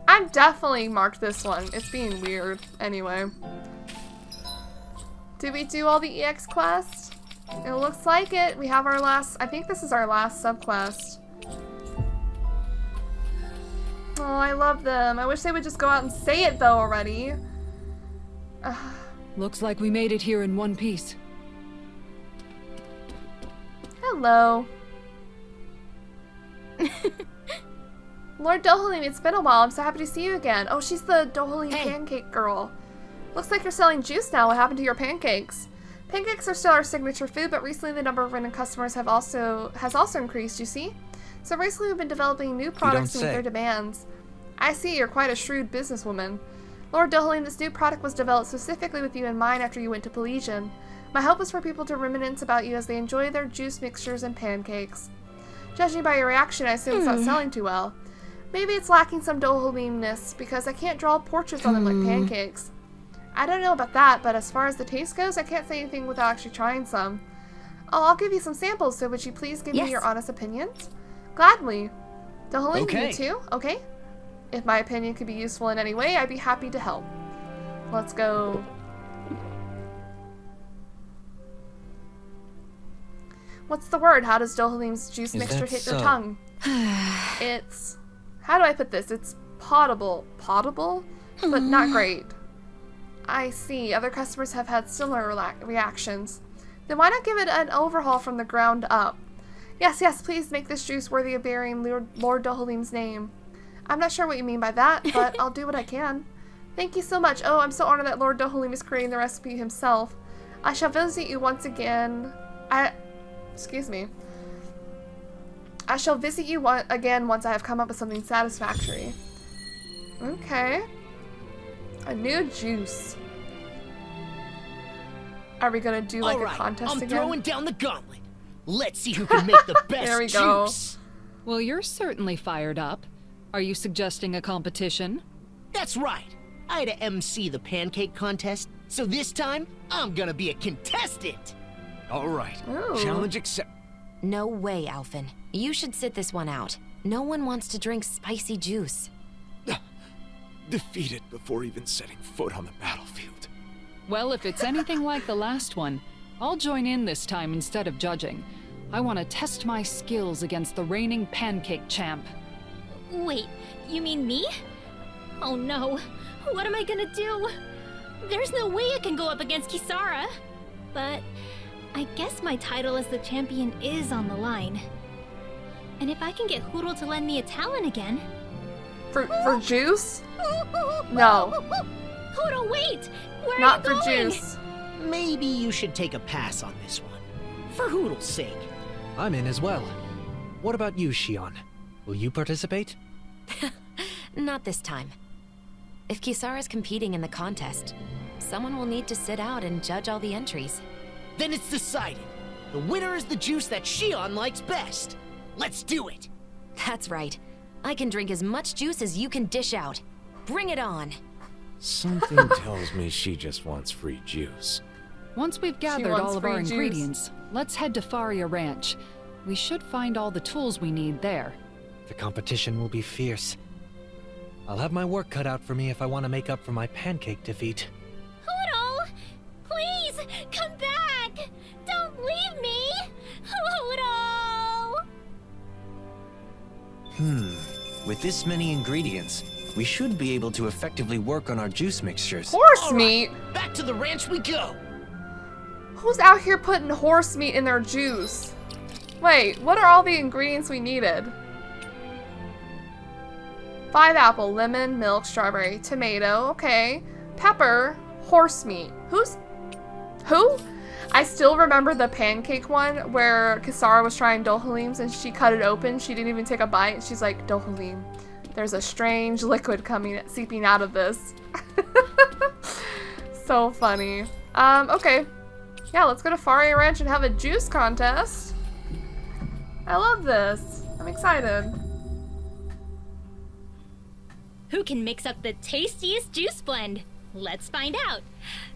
I definitely marked this one. It's being weird. Anyway. Did we do all the EX quests? It looks like it. We have our last, I think this is our last subquest. Oh, I love them. I wish they would just go out and say it though already. Looks like we made it here in one piece. Hello. Lord Dohalim, it's been a while. I'm so happy to see you again. Oh, she's the Dohalim pancake girl. Looks like you're selling juice now. What happened to your pancakes? Pancakes are still our signature food, but recently the number of Renan customers has also increased, you see? So recently we've been developing new products to meet their demands. I see you're quite a shrewd businesswoman. Lord Dohalim, this new product was developed specifically with you in mind after you went to Pelesian. My hope was for people to reminisce about you as they enjoy their juice mixtures and pancakes. Judging by your reaction, I assume it's not selling too well. Maybe it's lacking some Dohalim-ness because I can't draw portraits on them like pancakes. I don't know about that, but as far as the taste goes, I can't say anything without actually trying some. Oh, I'll give you some samples, so would you please give me your honest opinions? Gladly. Dohalim, you too? Okay. If my opinion could be useful in any way, I'd be happy to help. Let's go. What's the word? How does Dohalim's juice mixture hit your tongue? It's... How do I put this? It's potable. Potable? But not great. I see. Other customers have had similar reactions. Then why not give it an overhaul from the ground up? Yes, yes, please make this juice worthy of bearing Lord Dohalim's name. I'm not sure what you mean by that, but I'll do what I can. Thank you so much. Oh, I'm so honored that Lord Dohalim is creating the recipe himself. I shall visit you once again. Excuse me. I shall visit you again once I have come up with something satisfactory. Okay. A new juice. Are we gonna do like a contest again? I'm throwing down the gauntlet. Let's see who can make the best there we go. juice. Well, you're certainly fired up. Are you suggesting a competition? That's right. I had to MC the pancake contest, so this time I'm gonna be a contestant. All right. Ooh. Challenge accept. No way, Alphen. You should sit this one out. No one wants to drink spicy juice. Defeated before even setting foot on the battlefield. Well, if it's anything like the last one, I'll join in this time instead of judging. I want to test my skills against the reigning pancake champ. Wait, you mean me? Oh no, what am I gonna do? There's no way I can go up against Kisara. But I guess my title as the champion is on the line. And if I can get Hurul to lend me a talent again... For juice? No. Hurul, wait! Where Not are you for going? juice. Maybe you should take a pass on this one. For Hurul's sake. I'm in as well. What about you, Shion? Will you participate? Not this time. If Kisara's competing in the contest, someone will need to sit out and judge all the entries. Then it's decided. The winner is the juice that Shion likes best. Let's do it. That's right. I can drink as much juice as you can dish out. Bring it on. Something tells me she just wants free juice. Once we've gathered all of our ingredients, let's head to Faria Ranch. We should find all the tools we need there. The competition will be fierce. I'll have my work cut out for me if I want to make up for my pancake defeat. Hurul! Please, come back! Don't leave me! Hurul! With this many ingredients, we should be able to effectively work on our juice mixtures. Horse meat? Back to the ranch we go! Who's out here putting horse meat in their juice? Wait, what are all the ingredients we needed? 5 apple, lemon, milk, strawberry, tomato, okay. Pepper, horse meat. Who? I still remember the pancake one where Kisara was trying Dohalim's and she cut it open. She didn't even take a bite. She's like, Dohalim, there's a strange liquid seeping out of this. So funny. Okay. Yeah, let's go to Faria Ranch and have a juice contest. I love this. I'm excited. Who can mix up the tastiest juice blend? Let's find out.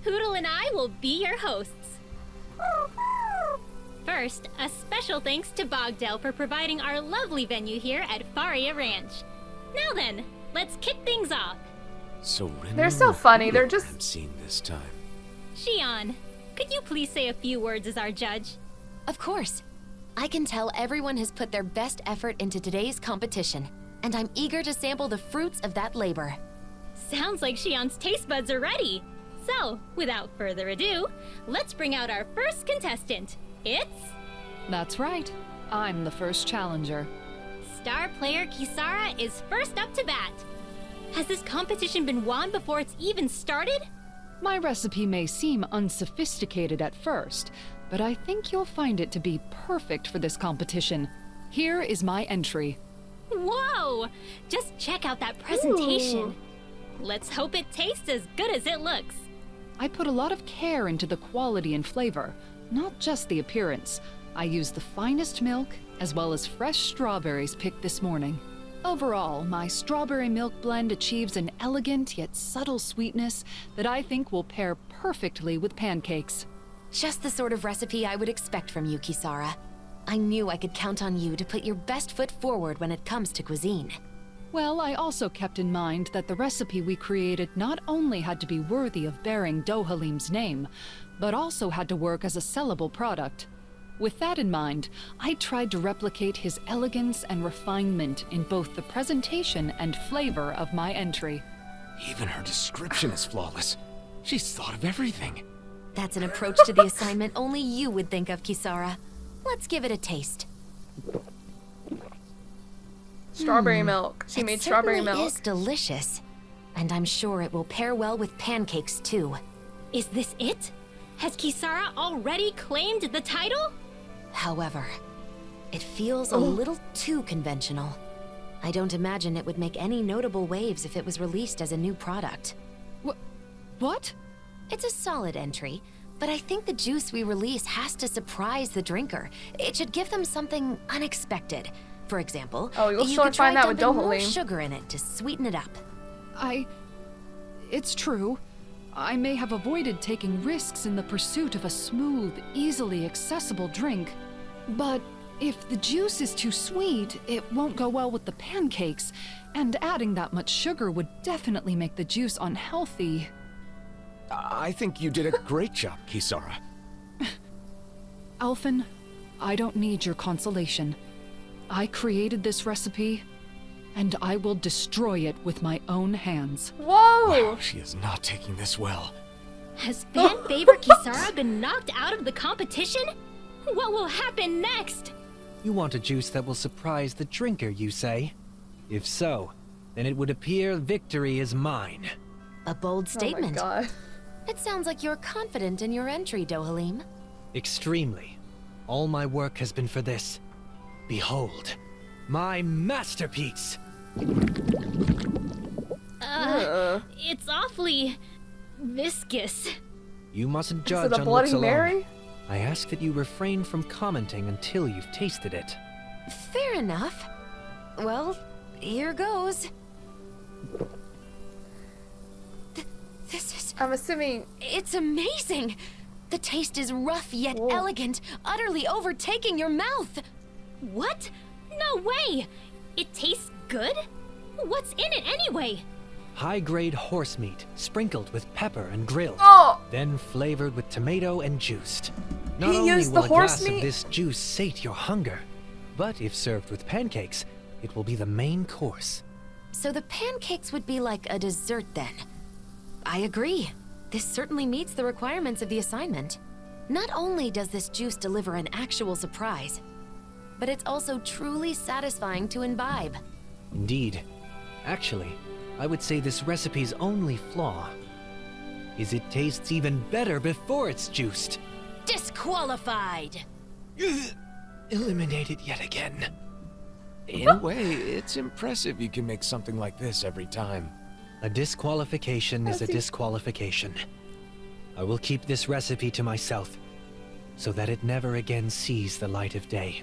Hurul and I will be your hosts. First, a special thanks to Bogdell for providing our lovely venue here at Faria Ranch. Now then, let's kick things off. So they're so funny. They're just I'm seeing this time. Shion, could you please say a few words as our judge? Of course. I can tell everyone has put their best effort into today's competition, and I'm eager to sample the fruits of that labor. Sounds like Shion's taste buds are ready. So, without further ado, let's bring out our first contestant. It's... That's right. I'm the first challenger. Star player Kisara is first up to bat. Has this competition been won before it's even started? My recipe may seem unsophisticated at first, but I think you'll find it to be perfect for this competition. Here is my entry. Whoa! Just check out that presentation. Ooh. Let's hope it tastes as good as it looks. I put a lot of care into the quality and flavor, not just the appearance. I used the finest milk, as well as fresh strawberries picked this morning. Overall, my strawberry milk blend achieves an elegant yet subtle sweetness that I think will pair perfectly with pancakes. Just the sort of recipe I would expect from you, Kisara. I knew I could count on you to put your best foot forward when it comes to cuisine. Well, I also kept in mind that the recipe we created not only had to be worthy of bearing Dohalim's name, but also had to work as a sellable product. With that in mind, I tried to replicate his elegance and refinement in both the presentation and flavor of my entry. Even her description is flawless. She's thought of everything. That's an approach to the assignment only you would think of, Kisara. Let's give it a taste. Strawberry milk. She made strawberry milk. It is delicious. And I'm sure it will pair well with pancakes, too. Is this it? Has Kisara already claimed the title? However, it feels a little too conventional. I don't imagine it would make any notable waves if it was released as a new product. What? It's a solid entry, but I think the juice we release has to surprise the drinker. It should give them something unexpected. For example, you'll you sure could try find that with dumping more Dohalim. sugar in it to sweeten it up. It's true. I may have avoided taking risks in the pursuit of a smooth, easily accessible drink. But if the juice is too sweet, it won't go well with the pancakes, and adding that much sugar would definitely make the juice unhealthy. I think you did a great job, Kisara. Alphen, I don't need your consolation. I created this recipe, and I will destroy it with my own hands. Whoa! Wow, she is not taking this well. Has fan favorite Kisara been knocked out of the competition? What will happen next? You want a juice that will surprise the drinker, you say? If so, then it would appear victory is mine. A bold statement. Oh my god. It sounds like you're confident in your entry, Dohalim. Extremely. All my work has been for this. Behold, my masterpiece! It's awfully... viscous. You mustn't Is judge it a on Bloody looks alone. Mary? I ask that you refrain from commenting until you've tasted it. Fair enough. Well, here goes. This is... I'm assuming... It's amazing! The taste is rough yet elegant, utterly overtaking your mouth! What? No way! It tastes good? What's in it anyway? High-grade horse meat, sprinkled with pepper and grilled, then flavored with tomato and juiced. Not He only used will the a horse glass meat? of this juice sate your hunger, but if served with pancakes, it will be the main course. So the pancakes would be like a dessert then. I agree. This certainly meets the requirements of the assignment. Not only does this juice deliver an actual surprise, but it's also truly satisfying to imbibe. Indeed. Actually, I would say this recipe's only flaw is it tastes even better before it's juiced. Disqualified! Eliminated yet again. In a way, it's impressive you can make something like this every time. A disqualification is a disqualification. I will keep this recipe to myself, so that it never again sees the light of day.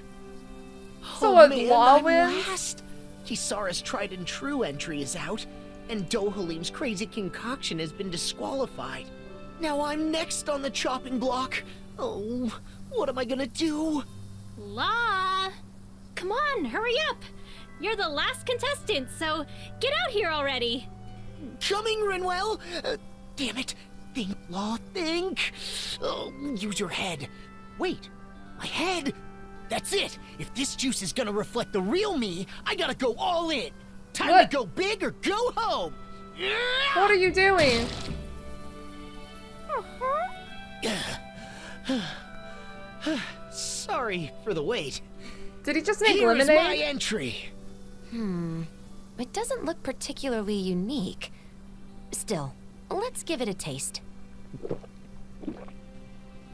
So what, man, Law I'm wins? last. Kisara's tried and true entry is out, and Dohalim's crazy concoction has been disqualified. Now I'm next on the chopping block. Oh, what am I gonna do? Law! Come on, hurry up! You're the last contestant, so get out here already! Coming, Renwell! Damn it. Think, Law, think. Oh, use your head. Wait, my head? That's it. If this juice is gonna reflect the real me, I gotta go all in. Time to go big or go home. What are you doing? Sorry for the wait. Did he just make Here lemonade? is my entry. It doesn't look particularly unique. Still, let's give it a taste.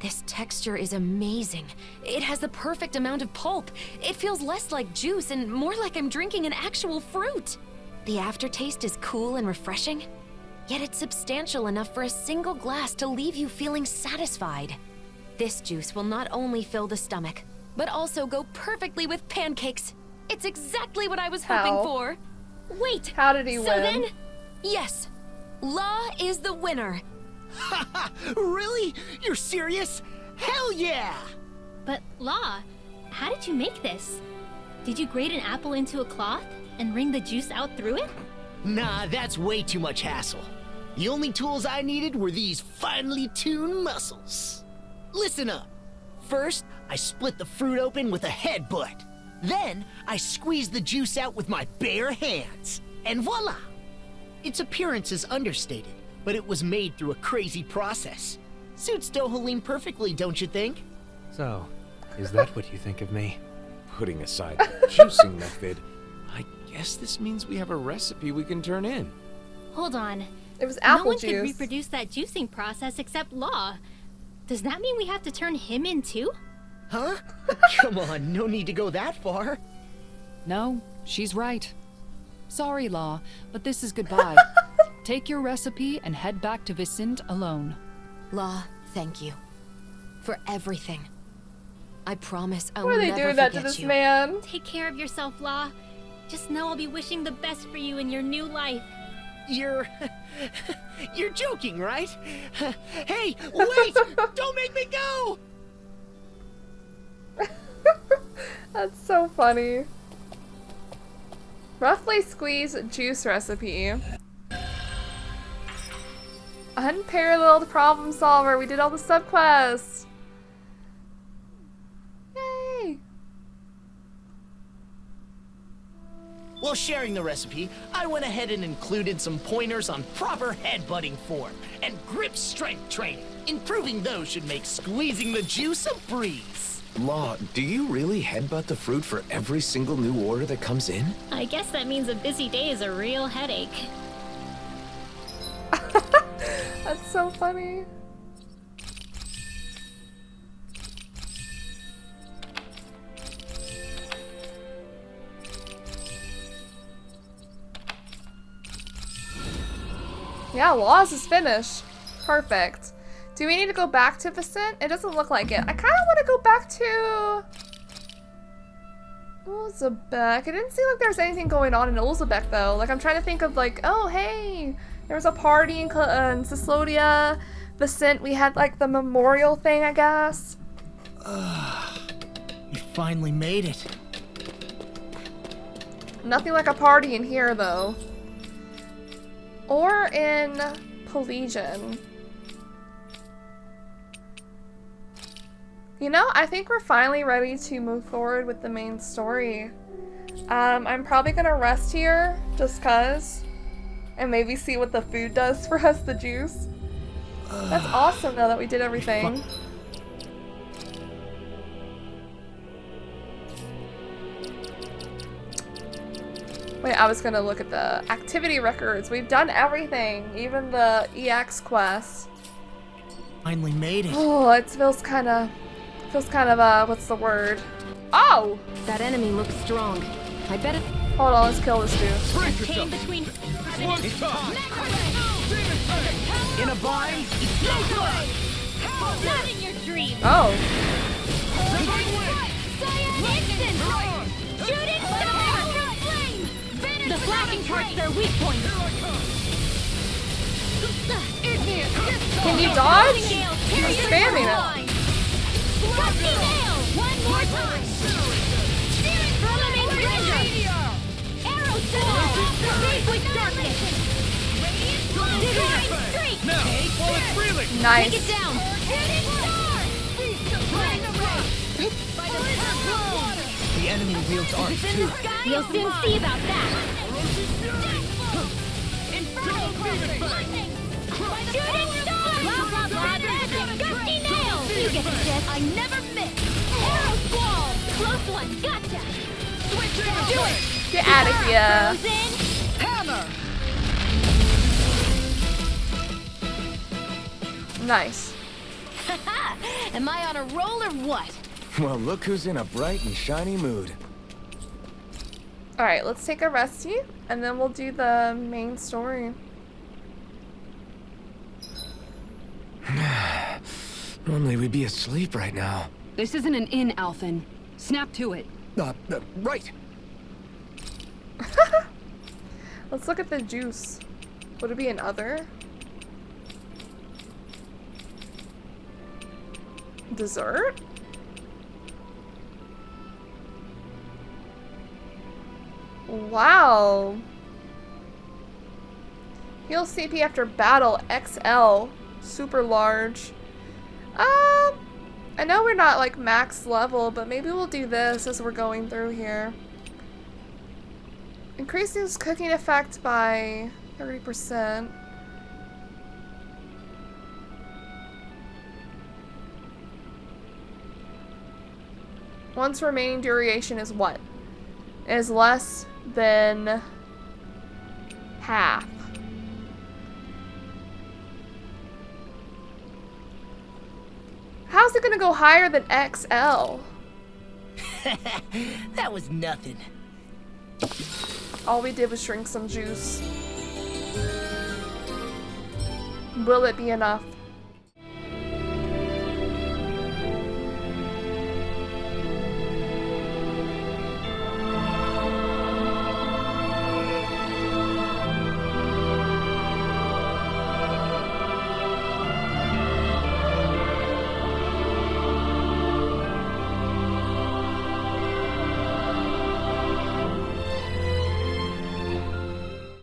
This texture is amazing. It has the perfect amount of pulp. It feels less like juice and more like I'm drinking an actual fruit. The aftertaste is cool and refreshing, yet it's substantial enough for a single glass to leave you feeling satisfied. This juice will not only fill the stomach, but also go perfectly with pancakes. It's exactly what I was hoping for. Wait, how did he win? So then... Yes, Law is the winner. Really? You're serious? Hell yeah! But, Law, how did you make this? Did you grate an apple into a cloth and wring the juice out through it? Nah, that's way too much hassle. The only tools I needed were these finely tuned muscles. Listen up. First, I split the fruit open with a headbutt. Then, I squeezed the juice out with my bare hands. And voila! Its appearance is understated, but it was made through a crazy process. Suits Dohalim perfectly, don't you think? So, is that what you think of me? Putting aside the juicing method, I guess this means we have a recipe we can turn in. Hold on. It was apple no one juice. could reproduce that juicing process except Law. Does that mean we have to turn him in too? Huh? Come on, no need to go that far. No, she's right. Sorry, Law, but this is goodbye. Take your recipe and head back to Vicente alone. Law, thank you. For everything. I promise I'll Why are never they doing that to forget this you. man? Take care of yourself, Law. Just know I'll be wishing the best for you in your new life. You're joking, right? Hey, wait! Don't make me go! That's so funny. Roughly squeezed juice recipe. Unparalleled problem solver. We did all the subquests. Yay! While sharing the recipe, I went ahead and included some pointers on proper headbutting form and grip strength training. Improving those should make squeezing the juice a breeze. Law, do you really headbutt the fruit for every single new order that comes in? I guess that means a busy day is a real headache. That's so funny. Yeah, Laws is finished. Perfect. Do we need to go back to Vicente? It doesn't look like it. I kind of want to go back to Ulzebek. It didn't seem like there was anything going on in Ulzebek though. Like I'm trying to think of like, oh hey, there was a party in Cislodia. Vicente, we had like the memorial thing, I guess. We finally made it. Nothing like a party in here though. Or in Pelagian. You know, I think we're finally ready to move forward with the main story. I'm probably gonna rest here, just cause. And maybe see what the food does for us, the juice. That's awesome though that we did everything. Wait, I was gonna look at the activity records. We've done everything, even the EX quest. Finally made it. Oh, it feels kind of, what's the word? Oh! That enemy looks strong. I bet it... Hold on, let's kill this dude. Came between... In a bind? Not in your dreams! Oh. Shooting star! The flashing part's their weak point! Can you dodge? He's spamming it. Rusty nail! One more time! Flaming treasure! Arrow sword! Save with darkness! Now, while it's reeling. Nice. Take it down. The enemy wields arc too. We'll soon see about that. Shooting star! Blah, blah, blah. Gusty nails! You get the gist. I never miss. Arrow squall! Close one. Gotcha. Switch it. Do it. Get out of here. Frozen. Hammer. Nice. Am I on a roll or what? Well, look who's in a bright and shiny mood. Alright, let's take a resty, and then we'll do the main story. Normally we'd be asleep right now. This isn't an inn, Alphen. Snap to it. Right. Let's look at the juice. Would it be an other? Dessert? Wow. Heal CP after battle XL. Super large. I know we're not like max level, but maybe we'll do this as we're going through here. Increases cooking effect by 30%. Once remaining duration is what? Is less than half. How's it gonna go higher than XL? That was nothing. All we did was drink some juice. Will it be enough?